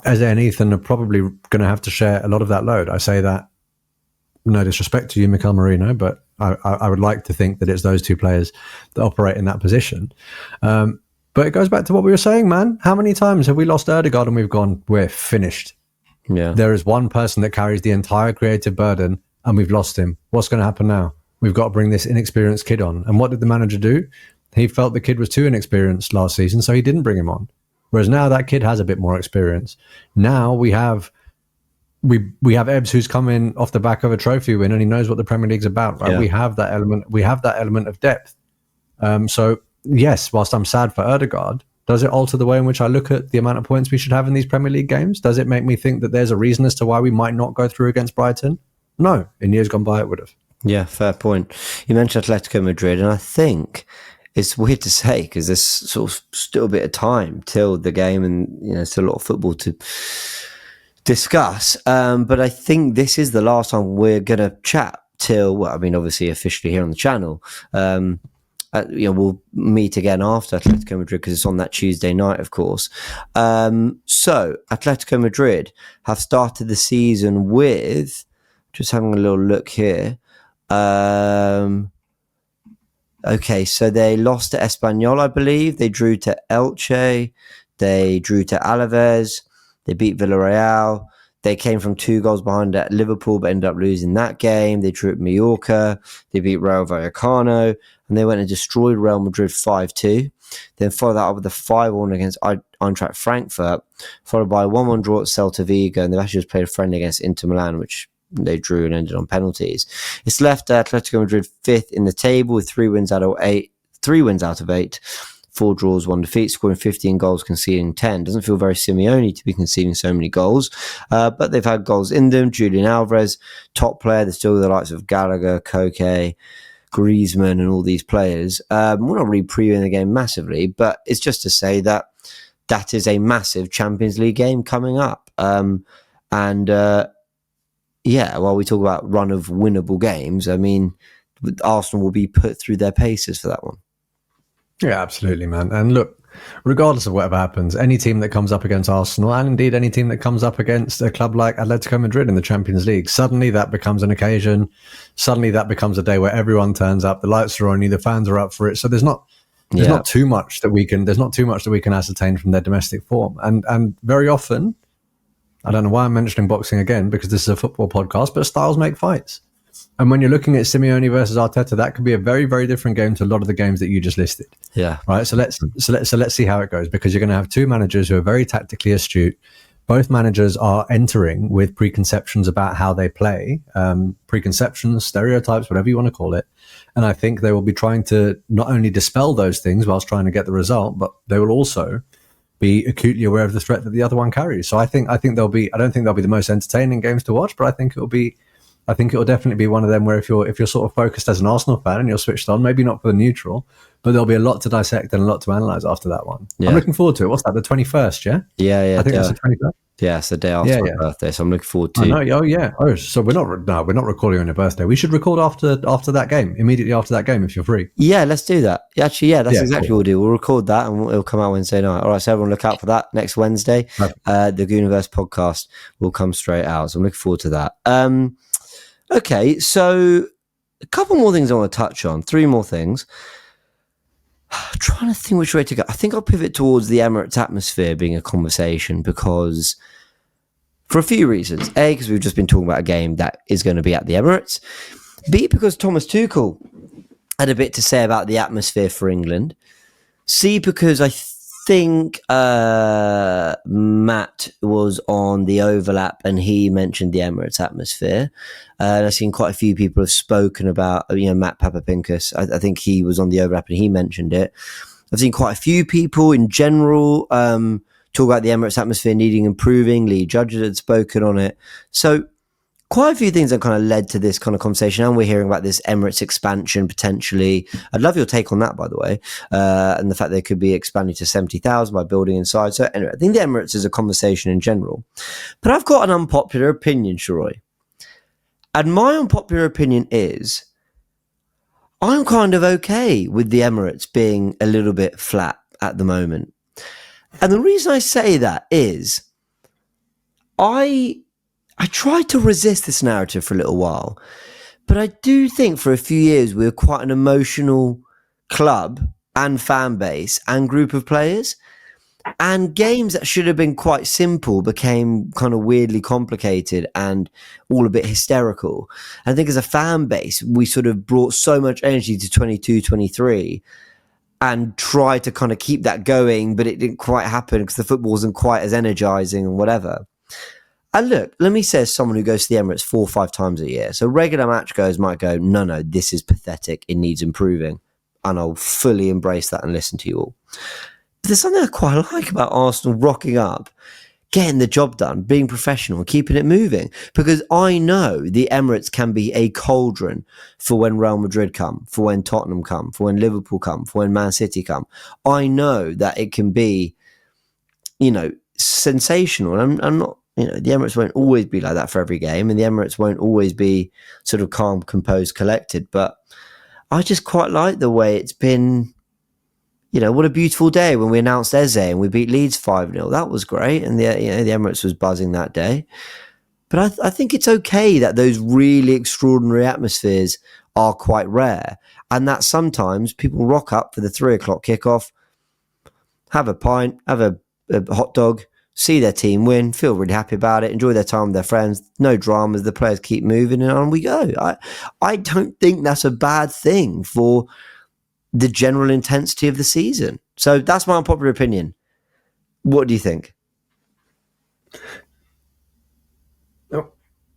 Eze and Ethan are probably going to have to share a lot of that load. I say that, no disrespect to you, Mikel Merino, but I would like to think that it's those two players that operate in that position. But it goes back to what we were saying, man. How many times have we lost Odegaard and we've gone, we're finished? Yeah. There is one person that carries the entire creative burden and we've lost him. What's going to happen now? We've got to bring this inexperienced kid on. And what did the manager do? He felt the kid was too inexperienced last season, so he didn't bring him on. Whereas now that kid has a bit more experience. Now we have Ebbs, who's come in off the back of a trophy win, and he knows what the Premier League's about. Right? Yeah. We have that element of depth. So yes, whilst I'm sad for Odegaard, does it alter the way in which I look at the amount of points we should have in these Premier League games? Does it make me think that there's a reason as to why we might not go through against Brighton? No, in years gone by it would have. Yeah, fair point. You mentioned Atletico Madrid, and I think it's weird to say because there's sort of still a bit of time till the game, and still a lot of football to discuss. But I think this is the last time we're going to chat till, well, I mean, obviously officially here on the channel. We'll meet again after Atletico Madrid because it's on that Tuesday night, of course. So Atletico Madrid have started the season with, just having a little look here. Okay, so they lost to Espanyol, I believe. They drew to Elche. They drew to Alaves. They beat Villarreal. They came from 2 goals behind at Liverpool, but ended up losing that game. They drew at Mallorca. They beat Rayo Vallecano. And they went and destroyed Real Madrid 5-2. Then followed that up with a 5-1 against Eintracht Frankfurt, followed by a 1-1 draw at Celta Vigo. And they've actually just played a friendly against Inter Milan, which they drew and ended on penalties. It's left Atletico Madrid 5th in the table with 3 wins out of 8. 4 draws, 1 defeat, scoring 15 goals, conceding 10. Doesn't feel very Simeone to be conceding so many goals, but they've had goals in them. Julian Alvarez, top player. There's still the likes of Gallagher, Koke, Griezmann, and all these players. We're not really previewing the game massively, but it's just to say that is a massive Champions League game coming up. While we talk about run of winnable games, I mean, Arsenal will be put through their paces for that one. Yeah, absolutely, man. And look, regardless of whatever happens, any team that comes up against Arsenal, and indeed any team that comes up against a club like Atletico Madrid in the Champions League, suddenly that becomes an occasion. Suddenly that becomes a day where everyone turns up. The lights are on, the fans are up for it. So there's not too much that we can ascertain from their domestic form. And very often, I don't know why I'm mentioning boxing again because this is a football podcast, but styles make fights. And when you're looking at Simeone versus Arteta, that could be a very, very different game to a lot of the games that you just listed. Yeah. Right. So let's see how it goes, because you're going to have 2 managers who are very tactically astute. Both managers are entering with preconceptions about how they play, preconceptions, stereotypes, whatever you want to call it. And I think they will be trying to not only dispel those things whilst trying to get the result, but they will also be acutely aware of the threat that the other one carries. So I don't think they'll be the most entertaining games to watch, but I think it'll definitely be one of them where if you're sort of focused as an Arsenal fan and you're switched on, maybe not for the neutral, but there'll be a lot to dissect and a lot to analyse after that one. Yeah. I'm looking forward to it. What's that, the 21st, yeah? Yeah. I think that's the 21st. Yeah, it's the day after my birthday, so I'm looking forward to it. Oh, yeah. Oh, so we're not recording on your birthday. We should record after that game, immediately after that game, if you're free. Yeah, let's do that. Actually, that's exactly what we'll do. We'll record that and it'll come out Wednesday night. All right, so everyone look out for that next Wednesday. Right. The Goonerverse podcast will come straight out, so I'm looking forward to that. Okay, so a couple more things I want to touch on. 3 more things. I'm trying to think which way to go. I think I'll pivot towards the Emirates atmosphere being a conversation because for a few reasons. A, because we've just been talking about a game that is going to be at the Emirates. B, because Thomas Tuchel had a bit to say about the atmosphere for England. C, because I think Matt was on the overlap and he mentioned the Emirates atmosphere. And I've seen quite a few people have spoken about, Matt Papapinkas. I think he was on the overlap and he mentioned it. I've seen quite a few people in general talk about the Emirates atmosphere needing improving. Lee Judges had spoken on it. So quite a few things that kind of led to this kind of conversation, and we're hearing about this Emirates expansion potentially. I'd love your take on that, by the way, and the fact they could be expanding to 70,000 by building inside. So anyway, I think the Emirates is a conversation in general. But I've got an unpopular opinion, Sheroy. And my unpopular opinion is I'm kind of okay with the Emirates being a little bit flat at the moment. And the reason I say that is I tried to resist this narrative for a little while, but I do think for a few years we were quite an emotional club and fan base and group of players. And games that should have been quite simple became kind of weirdly complicated and all a bit hysterical. I think as a fan base, we sort of brought so much energy to 22, 23 and tried to kind of keep that going, but it didn't quite happen because the football wasn't quite as energizing and whatever. And look, let me say as someone who goes to the Emirates 4 or 5 times a year, so regular match goers might go, no, this is pathetic, it needs improving. And I'll fully embrace that and listen to you all. But there's something I quite like about Arsenal rocking up, getting the job done, being professional and keeping it moving. Because I know the Emirates can be a cauldron for when Real Madrid come, for when Tottenham come, for when Liverpool come, for when Man City come. I know that it can be, sensational. And I'm not, the Emirates won't always be like that for every game, and the Emirates won't always be sort of calm, composed, collected. But I just quite like the way it's been. What a beautiful day when we announced Eze and we beat Leeds 5-0. That was great. And the Emirates was buzzing that day. But I think it's okay that those really extraordinary atmospheres are quite rare. And that sometimes people rock up for the 3 o'clock kickoff, have a pint, have a hot dog, see their team win, feel really happy about it, enjoy their time with their friends, no dramas, the players keep moving and on we go. I don't think that's a bad thing for the general intensity of the season. So that's my unpopular opinion. What do you think?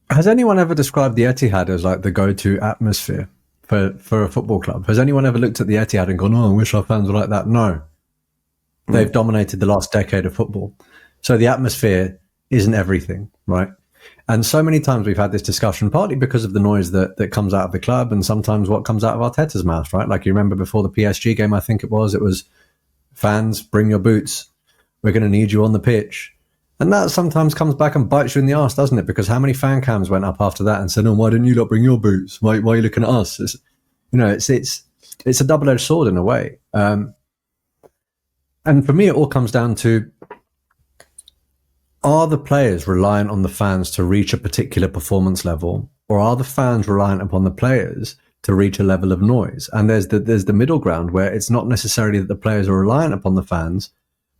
Has anyone ever described the Etihad as like the go-to atmosphere for a football club? Has anyone ever looked at the Etihad and gone, I wish our fans were like that? No. They've dominated the last decade of football. So the atmosphere isn't everything, right? And so many times we've had this discussion, partly because of the noise that comes out of the club and sometimes what comes out of Arteta's mouth, right? Like you remember before the PSG game, I think it was fans, bring your boots. We're going to need you on the pitch. And that sometimes comes back and bites you in the arse, doesn't it? Because how many fan cams went up after that and said, why didn't you lot bring your boots? Why are you looking at us? It's a double-edged sword in a way. And for me, it all comes down to, are the players reliant on the fans to reach a particular performance level, or are the fans reliant upon the players to reach a level of noise? And there's the middle ground where it's not necessarily that the players are reliant upon the fans,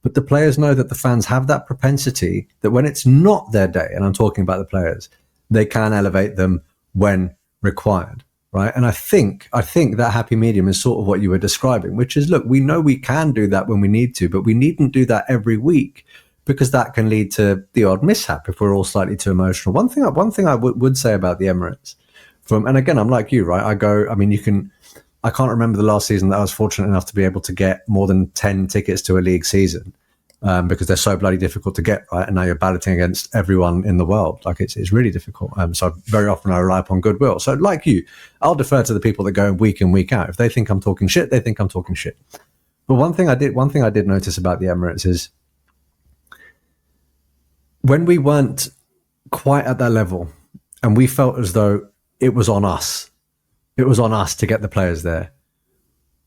but the players know that the fans have that propensity that when it's not their day, and I'm talking about the players, they can elevate them when required, right? And I think that happy medium is sort of what you were describing, which is, look, we know we can do that when we need to, but we needn't do that every week, because that can lead to the odd mishap if we're all slightly too emotional. One thing I would say about the Emirates, and again, I'm like you, right? I can't remember the last season that I was fortunate enough to be able to get more than 10 tickets to a league season, because they're so bloody difficult to get, right? And now you're balloting against everyone in the world. Like it's really difficult. So very often I rely upon goodwill. So like you, I'll defer to the people that go week in, week out. If they think I'm talking shit, they think I'm talking shit. But one thing I did notice about the Emirates is, when we weren't quite at that level and we felt as though it was on us to get the players there,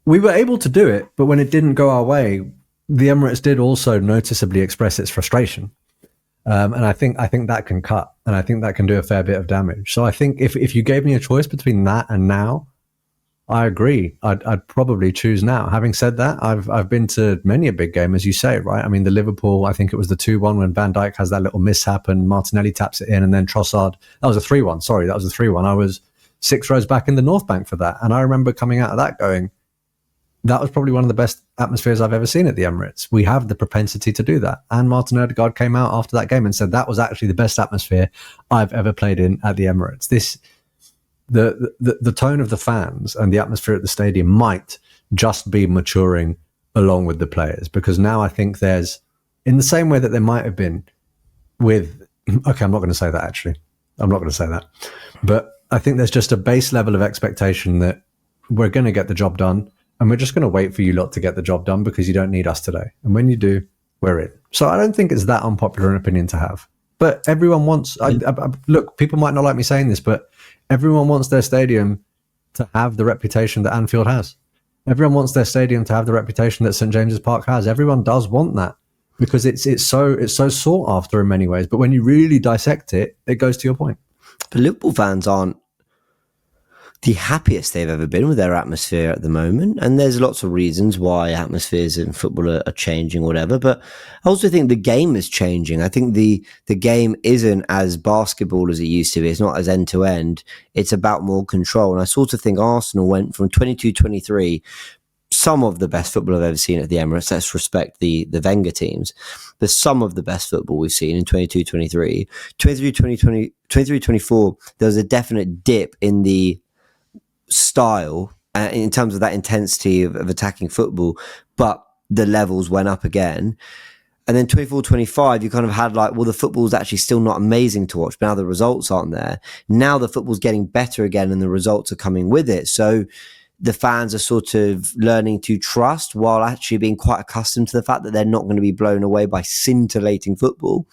we were able to do it. But when it didn't go our way, the Emirates did also noticeably express its frustration. And I think that can cut, and I think that can do a fair bit of damage. So I think if you gave me a choice between that and now, I agree. I'd probably choose now. Having said that, I've been to many a big game, as you say, right? I mean, the Liverpool, I think it was the 2-1 when Van Dijk has that little mishap and Martinelli taps it in, and then Trossard. That was a 3-1. Sorry, that was a 3-1. I was 6 rows back in the North Bank for that, and I remember coming out of that going, that was probably one of the best atmospheres I've ever seen at the Emirates. We have the propensity to do that. And Martin Odegaard came out after that game and said that was actually the best atmosphere I've ever played in at the Emirates. The tone of the fans and the atmosphere at the stadium might just be maturing along with the players, because now I think there's, in the same way that there might have been with, okay, I'm not going to say that actually. I'm not going to say that. But I think there's just a base level of expectation that we're going to get the job done, and we're just going to wait for you lot to get the job done because you don't need us today. And when you do, we're in. So I don't think it's that unpopular an opinion to have. But everyone wants, look, people might not like me saying this, but everyone wants their stadium to have the reputation that Anfield has. Everyone wants their stadium to have the reputation that St. James's Park has. Everyone does want that. because it's so sought after in many ways. But when you really dissect it, it goes to your point. But Liverpool fans aren't the happiest they've ever been with their atmosphere at the moment, and there's lots of reasons why atmospheres in football are changing, whatever. But I also think the game is changing. I think the game isn't as basketball as it used to be. It's not as end to end. It's about more control. And I sort of think Arsenal went from 22-23, some of the best football I've ever seen at the Emirates. Let's respect the Wenger teams. There's some of the best football we've seen in 22-23. 23-24, there was a definite dip in the style in terms of that intensity of attacking football, but the levels went up again. And then 24-25, you kind of had like, well, the football's actually still not amazing to watch, but now the results aren't there. Now the football's getting better again and the results are coming with it. So the fans are sort of learning to trust while actually being quite accustomed to the fact that they're not going to be blown away by scintillating football,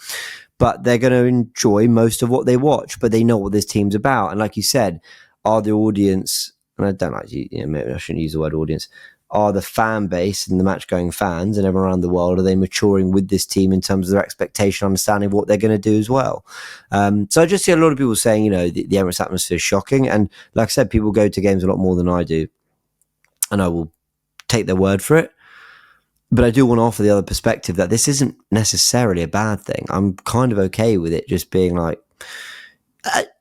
but they're going to enjoy most of what they watch, but they know what this team's about. And like you said, are the audience, and I don't like to, maybe I shouldn't use the word audience, are the fan base and the match-going fans and everyone around the world, are they maturing with this team in terms of their expectation, understanding of what they're going to do as well? So I just see a lot of people saying, the Emirates atmosphere is shocking. And like I said, people go to games a lot more than I do, and I will take their word for it. But I do want to offer the other perspective that this isn't necessarily a bad thing. I'm kind of okay with it just being like,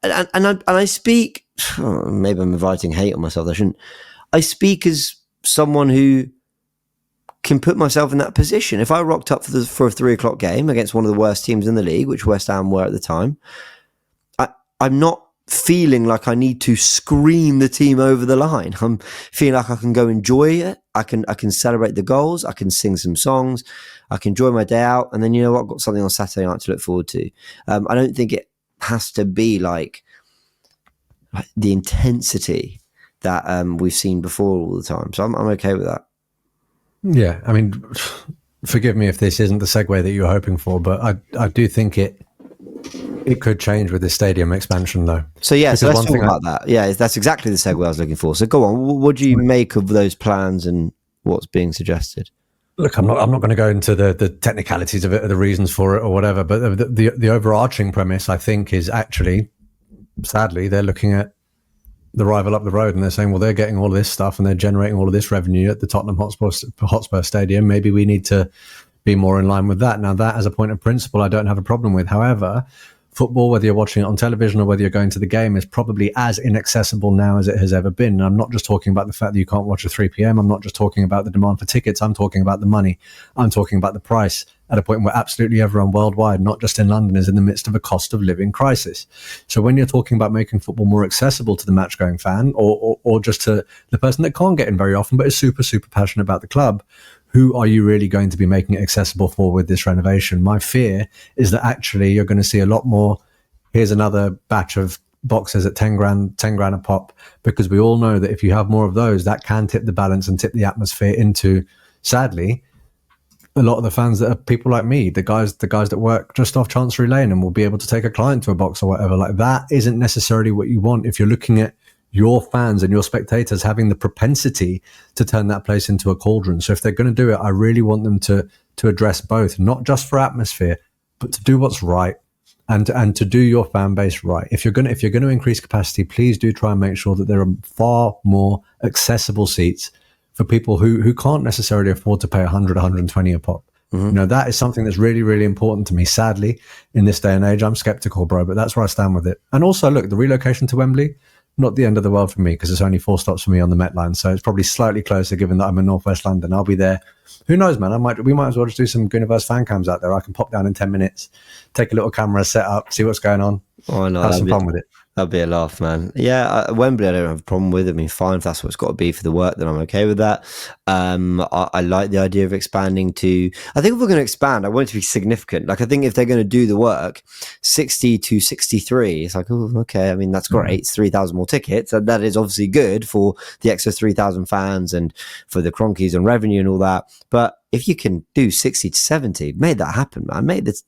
and I speak, maybe I'm inviting hate on myself. I shouldn't. I speak as someone who can put myself in that position. If I rocked up for a 3:00 game against one of the worst teams in the league, which West Ham were at the time, I'm not feeling like I need to scream the team over the line. I'm feeling like I can go enjoy it. I can celebrate the goals. I can sing some songs. I can enjoy my day out. And then, I've got something on Saturday night to look forward to. I don't think it has to be like the intensity that we've seen before all the time. So I'm okay with that. Yeah, I mean, forgive me if this isn't the segue that you were hoping for, but I do think it could change with the stadium expansion, though. So yeah, so let's talk about that. Yeah, that's exactly the segue I was looking for. So go on. What do you make of those plans and what's being suggested? Look, I'm not going to go into the technicalities of it or the reasons for it or whatever, but the overarching premise, I think, is actually, sadly, they're looking at the rival up the road and they're saying, well, they're getting all of this stuff and they're generating all of this revenue at the Tottenham Hotspur Stadium. Maybe we need to be more in line with that. Now, that as a point of principle, I don't have a problem with. However, football, whether you're watching it on television or whether you're going to the game, is probably as inaccessible now as it has ever been. And I'm not just talking about the fact that you can't watch at 3 p.m. I'm not just talking about the demand for tickets. I'm talking about the money. I'm talking about the price at a point where absolutely everyone worldwide, not just in London, is in the midst of a cost of living crisis. So when you're talking about making football more accessible to the match-going fan or just to the person that can't get in very often but is super, super passionate about the club, who are you really going to be making it accessible for with this renovation? My fear is that actually you're going to see a lot more, here's another batch of boxes at 10 grand a pop, because we all know that if you have more of those, that can tip the balance and tip the atmosphere into, sadly, a lot of the fans that are people like me, the guys that work just off Chancery Lane and will be able to take a client to a box or whatever. Like, that isn't necessarily what you want if you're looking at your fans and your spectators having the propensity to turn that place into a cauldron. So if they're going to do it, I really want them to address both, not just for atmosphere, but to do what's right and to do your fan base right. If you're going to increase capacity, please do try and make sure that there are far more accessible seats for people who can't necessarily afford to pay 100, 120 a pop. Mm-hmm. That is something that's really, really important to me. Sadly, in this day and age, I'm skeptical, bro, but that's where I stand with it. And also, look, the relocation to Wembley, not the end of the world for me, because it's only 4 stops for me on the Met line. So it's probably slightly closer given that I'm in Northwest London. I'll be there. Who knows, man? We might as well just do some Goonerverse fan cams out there. I can pop down in 10 minutes, take a little camera set up, see what's going on. Oh, no, have some fun with it. That'd be a laugh, man. Yeah, Wembley, I don't have a problem with. I mean, fine, if that's what it's got to be for the work, then I'm okay with that. I like the idea of expanding to, I think if we're going to expand, I want it to be significant. Like, I think if they're going to do the work, 60 to 63, it's like, oh, okay. I mean, that's great. It's 3,000 more tickets. And that is obviously good for the extra 3,000 fans and for the Cronkies and revenue and all that. But if you can do 60 to 70, make that happen, man. Make this,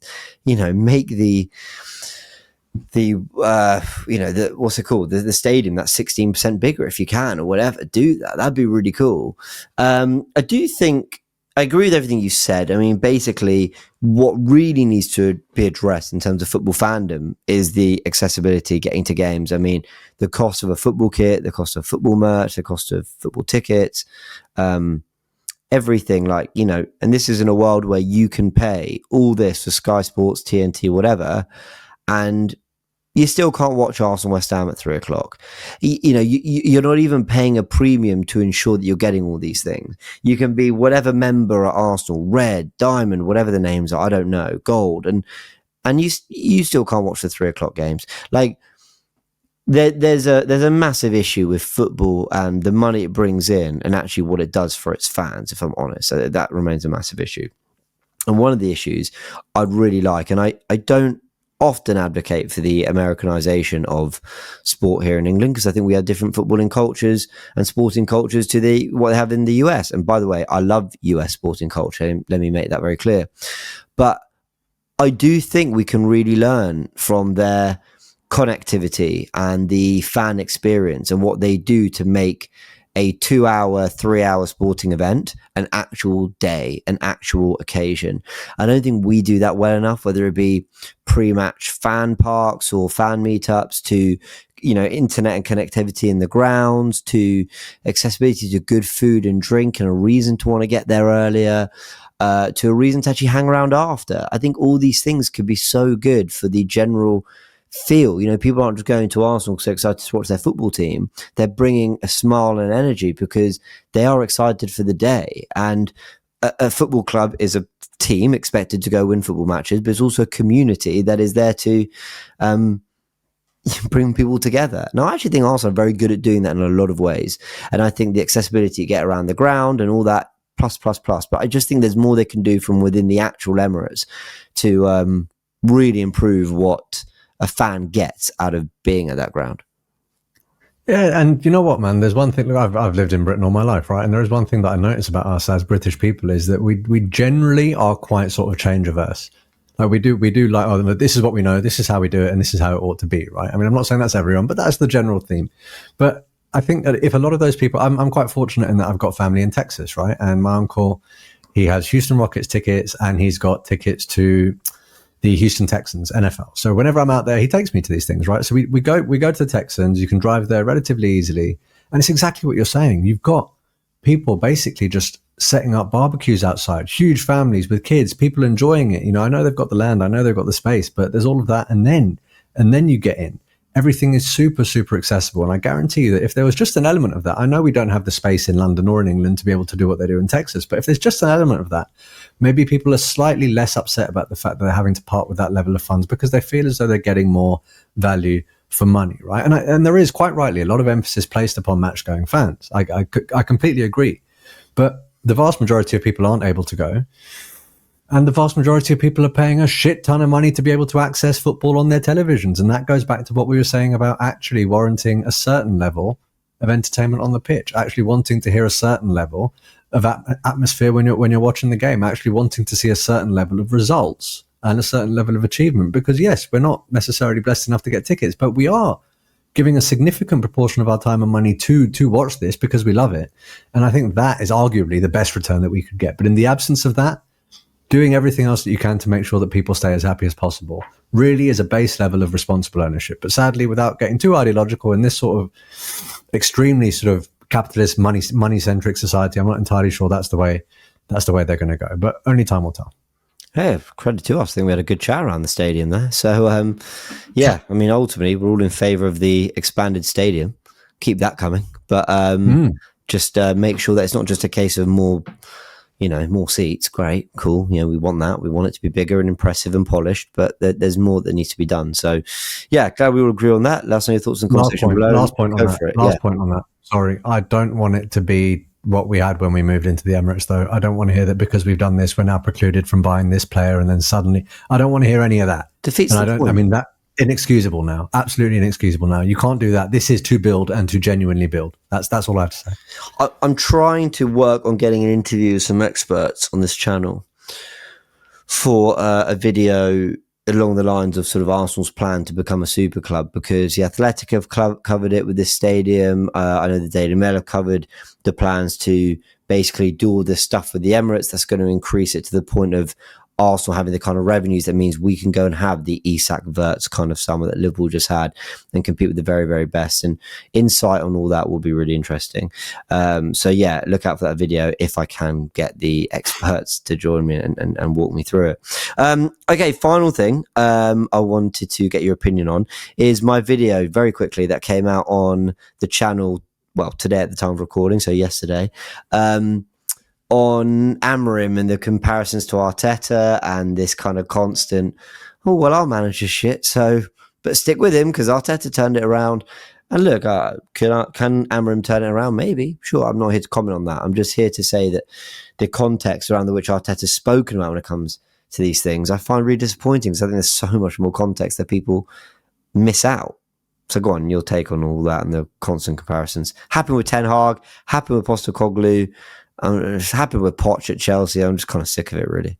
make the what's it called? The stadium that's 16% bigger if you can, or whatever. Do that. That'd be really cool. I do think, I agree with everything you said. I mean, basically, what really needs to be addressed in terms of football fandom is the accessibility, getting to games. I mean, the cost of a football kit, the cost of football merch, the cost of football tickets, everything, like, you know, and this is in a world where you can pay all this for Sky Sports, TNT, whatever, and you still can't watch Arsenal West Ham at 3 o'clock. You're not even paying a premium to ensure that you're getting all these things. You can be whatever member at Arsenal, red, diamond, whatever the names are, I don't know, gold, and you still can't watch the 3 o'clock games. Like, there's a massive issue with football and the money it brings in, and actually what it does for its fans, if I'm honest. So that remains a massive issue. And one of the issues I'd really like, and I don't often advocate for the Americanization of sport here in England, because I think we have different footballing cultures and sporting cultures to what they have in the US. And by the way, I love US sporting culture. Let me make that very clear. But I do think we can really learn from their connectivity and the fan experience and what they do to make a 2-hour, 3-hour sporting event an actual day, an actual occasion. I don't think we do that well enough, whether it be pre-match fan parks or fan meetups, to, you know, internet and connectivity in the grounds, to accessibility to good food and drink and a reason to want to get there earlier, to a reason to actually hang around after. I think all these things could be so good for the general feel. You know, people aren't just going to Arsenal so excited to watch their football team. They're bringing a smile and energy because they are excited for the day. And a football club is a team expected to go win football matches, but it's also a community that is there to bring people together. Now, I actually think Arsenal are very good at doing that in a lot of ways. And I think the accessibility to get around the ground and all that, plus. But I just think there's more they can do from within the actual Emirates to really improve what a fan gets out of being at that ground. Yeah, and you know what, man? There's one thing. I've lived in Britain all my life, right? And there is one thing that I notice about us as British people is that we generally are quite sort of change averse. Like we do like, oh, this is what we know, this is how we do it, and this is how it ought to be, right? I mean, I'm not saying that's everyone, but that's the general theme. But I think that if a lot of those people, I'm quite fortunate in that I've got family in Texas, right? And my uncle, he has Houston Rockets tickets, and he's got tickets to the Houston Texans NFL. So whenever I'm out there, he takes me to these things, right? So we go to the Texans. You can drive there relatively easily, and it's exactly what you're saying. You've got people basically just setting up barbecues outside, huge families with kids, people enjoying it. You know, I know they've got the land, I know they've got the space, but there's all of that, and then you get in. Everything is super, super accessible. And I guarantee you that if there was just an element of that, I know we don't have the space in London or in England to be able to do what they do in Texas, but if there's just an element of that, maybe people are slightly less upset about the fact that they're having to part with that level of funds because they feel as though they're getting more value for money, right? And there is, quite rightly, a lot of emphasis placed upon match-going fans. I completely agree. But the vast majority of people aren't able to go. And the vast majority of people are paying a shit ton of money to be able to access football on their televisions. And that goes back to what we were saying about actually warranting a certain level of entertainment on the pitch, actually wanting to hear a certain level of atmosphere when you're watching the game, actually wanting to see a certain level of results and a certain level of achievement. Because yes, we're not necessarily blessed enough to get tickets, but we are giving a significant proportion of our time and money to watch this because we love it. And I think that is arguably the best return that we could get. But in the absence of that, doing everything else that you can to make sure that people stay as happy as possible really is a base level of responsible ownership. But sadly, without getting too ideological in this sort of extremely sort of capitalist money-centric society, I'm not entirely sure that's the way they're going to go. But only time will tell. Hey, credit to us. I think we had a good chat around the stadium there. So, yeah, I mean, ultimately, we're all in favour of the expanded stadium. Keep that coming. But just make sure that it's not just a case of more seats. Great, cool. You know, we want that. We want it to be bigger and impressive and polished, but there's more that needs to be done. So, yeah, glad we all agree on that. Let us know your thoughts and conversation below. Last point on that. Sorry, I don't want it to be what we had when we moved into the Emirates, though. I don't want to hear that because we've done this, we're now precluded from buying this player, and then suddenly, I don't want to hear any of that. Defeats the point. I mean, that inexcusable now. Absolutely inexcusable now. You can't do that. This is to build and to genuinely build. That's all I have to say. I'm trying to work on getting an interview with some experts on this channel for a video along the lines of sort of Arsenal's plan to become a super club, because the Athletic have covered it with this stadium. I know the Daily Mail have covered the plans to basically do all this stuff with the Emirates that's going to increase it to the point of Arsenal having the kind of revenues that means we can go and have the Isak Verts kind of summer that Liverpool just had and compete with the very, very best. And insight on all that will be really interesting. So yeah, look out for that video if I can get the experts to join me and walk me through it. Okay, final thing I wanted to get your opinion on is my video very quickly that came out on the channel, well, today at the time of recording, so yesterday, on Amorim and the comparisons to Arteta and this kind of constant, oh, well, our manager's shit, so, but stick with him because Arteta turned it around. And look, can Amorim turn it around? Maybe. Sure, I'm not here to comment on that. I'm just here to say that the context around which Arteta's spoken about when it comes to these things, I find really disappointing. So I think there's so much more context that people miss out. So go on, your take on all that and the constant comparisons. Happened with Ten Hag, happened with Postecoglou, happened with Poch at Chelsea. I'm just kind of sick of it, really.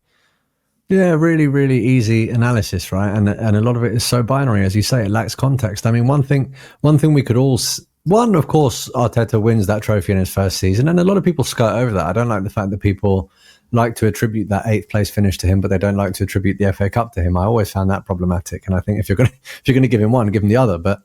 Yeah, really, really easy analysis, right? And a lot of it is so binary, as you say. It lacks context. I mean, one thing we could all of course, Arteta wins that trophy in his first season, and a lot of people skirt over that. I don't like the fact that people like to attribute that 8th place finish to him, but they don't like to attribute the FA Cup to him. I always found that problematic, and I think if you're going to give him one, give him the other. But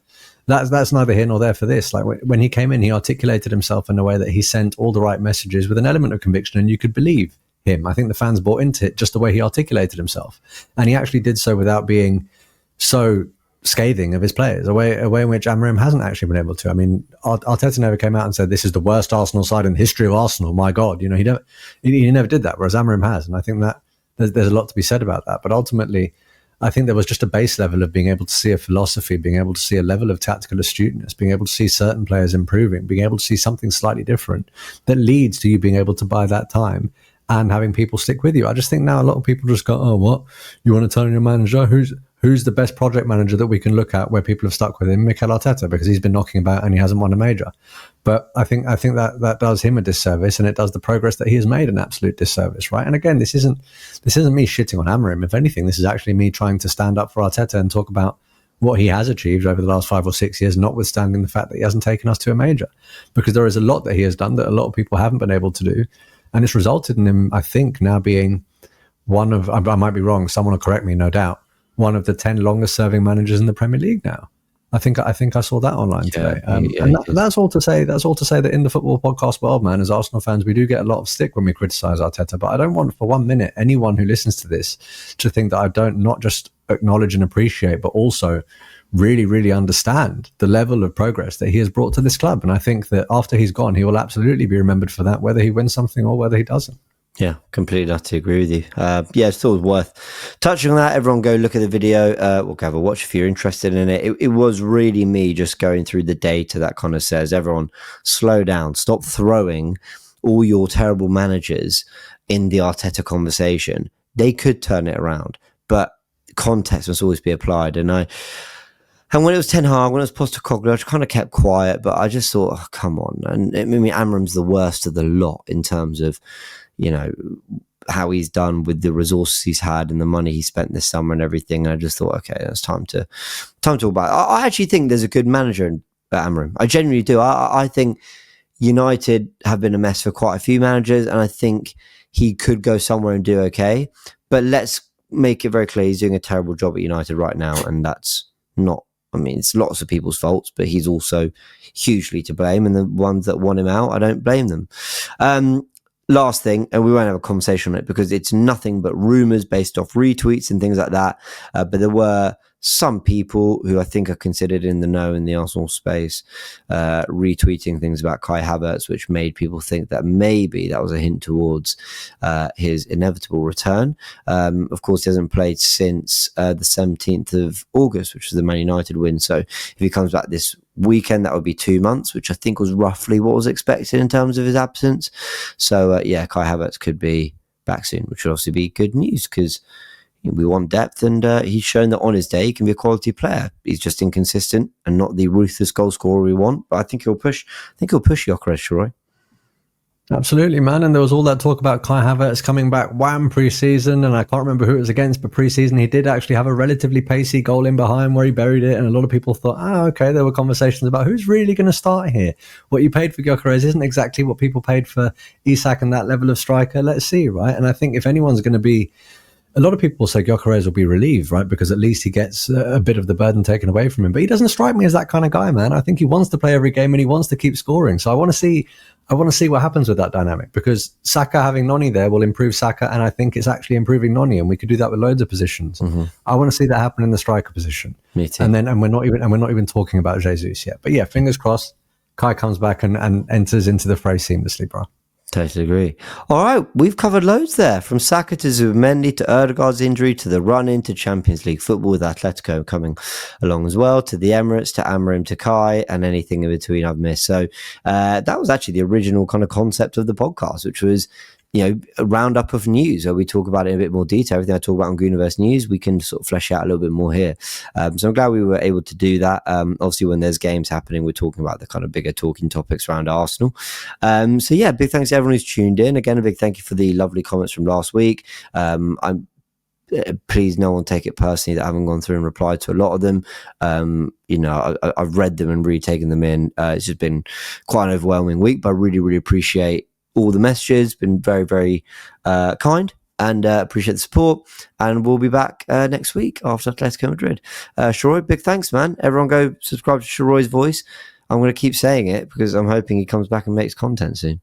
that's neither here nor there for this. Like when he came in, he articulated himself in a way that he sent all the right messages with an element of conviction, and you could believe him. I think the fans bought into it just the way he articulated himself, and he actually did so without being so scathing of his players, a way in which Amorim hasn't actually been able to. I mean, Arteta never came out and said this is the worst Arsenal side in the history of Arsenal. My God, he never did that, whereas Amorim has, and I think that there's a lot to be said about that. But ultimately, I think there was just a base level of being able to see a philosophy, being able to see a level of tactical astuteness, being able to see certain players improving, being able to see something slightly different that leads to you being able to buy that time and having people stick with you. I just think now a lot of people just go, oh, what? You want to turn on your manager? Who's the best project manager that we can look at where people have stuck with him? Mikel Arteta, because he's been knocking about and he hasn't won a major. But I think that does him a disservice, and it does the progress that he has made an absolute disservice, right? And again, this isn't me shitting on Amorim. If anything, this is actually me trying to stand up for Arteta and talk about what he has achieved over the last 5 or 6 years, notwithstanding the fact that he hasn't taken us to a major. Because there is a lot that he has done that a lot of people haven't been able to do. And it's resulted in him, I think, now being one of, I might be wrong, someone will correct me, no doubt, one of the 10 longest serving managers in the Premier League now. I think I saw that online today. That's all to say that in the football podcast world, man, as Arsenal fans, we do get a lot of stick when we criticize Arteta. But I don't want for 1 minute anyone who listens to this to think that I don't not just acknowledge and appreciate, but also really, really understand the level of progress that he has brought to this club. And I think that after he's gone, he will absolutely be remembered for that, whether he wins something or whether he doesn't. Yeah, completely have to agree with you. It's still worth touching on that. Everyone go look at the video. We'll have a watch if you're interested in it. It was really me just going through the data that kind of says, everyone slow down, stop throwing all your terrible managers in the Arteta conversation. They could turn it around, but context must always be applied. And when it was Ten Hag, when it was Postecoglou, I just kind of kept quiet, but I just thought, oh, come on. And I mean, Amorim's the worst of the lot in terms of, how he's done with the resources he's had and the money he spent this summer and everything. And I just thought, okay, it's time to talk about it. I actually think there's a good manager in Amorim. I genuinely do. I think United have been a mess for quite a few managers, and I think he could go somewhere and do okay. But let's make it very clear, he's doing a terrible job at United right now, and that's not, it's lots of people's faults, but he's also hugely to blame, and the ones that want him out, I don't blame them. Last thing, and we won't have a conversation on it because it's nothing but rumours based off retweets and things like that. But there were some people who I think are considered in the know in the Arsenal space retweeting things about Kai Havertz, which made people think that maybe that was a hint towards his inevitable return. Of course, he hasn't played since the 17th of August, which was the Man United win. So if he comes back this weekend, that would be 2 months, which I think was roughly what was expected in terms of his absence. So Kai Havertz could be back soon, which would obviously be good news because we want depth, and he's shown that on his day he can be a quality player. He's just inconsistent and not the ruthless goal scorer we want. But I think he'll push. Gyökeres, Sheroy. Absolutely, man. And there was all that talk about Kai Havertz coming back, wham, pre-season. And I can't remember who it was against, but pre-season he did actually have a relatively pacey goal in behind where he buried it. And a lot of people thought, okay, there were conversations about who's really going to start here. What you paid for Gyökeres isn't exactly what people paid for Isak and that level of striker. Let's see, right? And I think if anyone's going to be, a lot of people say Gyökeres will be relieved, right? Because at least he gets a bit of the burden taken away from him. But he doesn't strike me as that kind of guy, man. I think he wants to play every game and he wants to keep scoring. So I want to see what happens with that dynamic, because Saka having Noni there will improve Saka, and I think it's actually improving Noni, and we could do that with loads of positions. Mm-hmm. I want to see that happen in the striker position. Me too. And we're not even talking about Jesus yet. But yeah, fingers crossed, Kai comes back and enters into the fray seamlessly, bro. Totally agree. All right, we've covered loads there, from Saka to Zubimendi to Odegaard's injury to the run into Champions League football with Atletico coming along as well, to the Emirates, to Amorim, to Kai, and anything in between I've missed. So that was actually the original kind of concept of the podcast, which was, a roundup of news where we talk about it in a bit more detail. Everything I talk about on Goonerverse News, we can sort of flesh out a little bit more here. So I'm glad we were able to do that. Obviously, when there's games happening, we're talking about the kind of bigger talking topics around Arsenal. So yeah, big thanks to everyone who's tuned in. Again, a big thank you for the lovely comments from last week. Please, no one take it personally that I haven't gone through and replied to a lot of them. I've read them and really taken them in. It's just been quite an overwhelming week, but I really, really appreciate all the messages. Been very, very kind, and appreciate the support. And we'll be back next week after Atletico Madrid. Sheroy, big thanks, man. Everyone go subscribe to Sheroy's voice. I'm going to keep saying it because I'm hoping he comes back and makes content soon.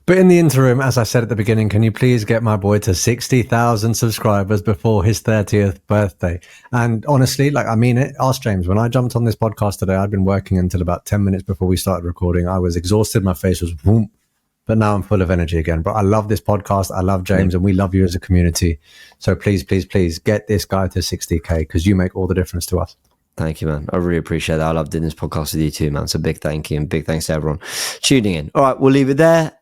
But in the interim, as I said at the beginning, can you please get my boy to 60,000 subscribers before his 30th birthday? And honestly, I mean it. Ask James. When I jumped on this podcast today, I'd been working until about 10 minutes before we started recording. I was exhausted. My face was boom. But now I'm full of energy again. But I love this podcast. I love James, and we love you as a community. So please, please, please get this guy to 60K, because you make all the difference to us. Thank you, man. I really appreciate that. I love doing this podcast with you too, man. So big thank you, and big thanks to everyone tuning in. All right, we'll leave it there.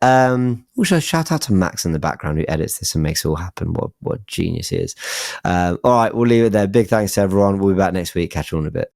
Also, shout out to Max in the background who edits this and makes it all happen. What genius he is. All right, we'll leave it there. Big thanks to everyone. We'll be back next week. Catch you all in a bit.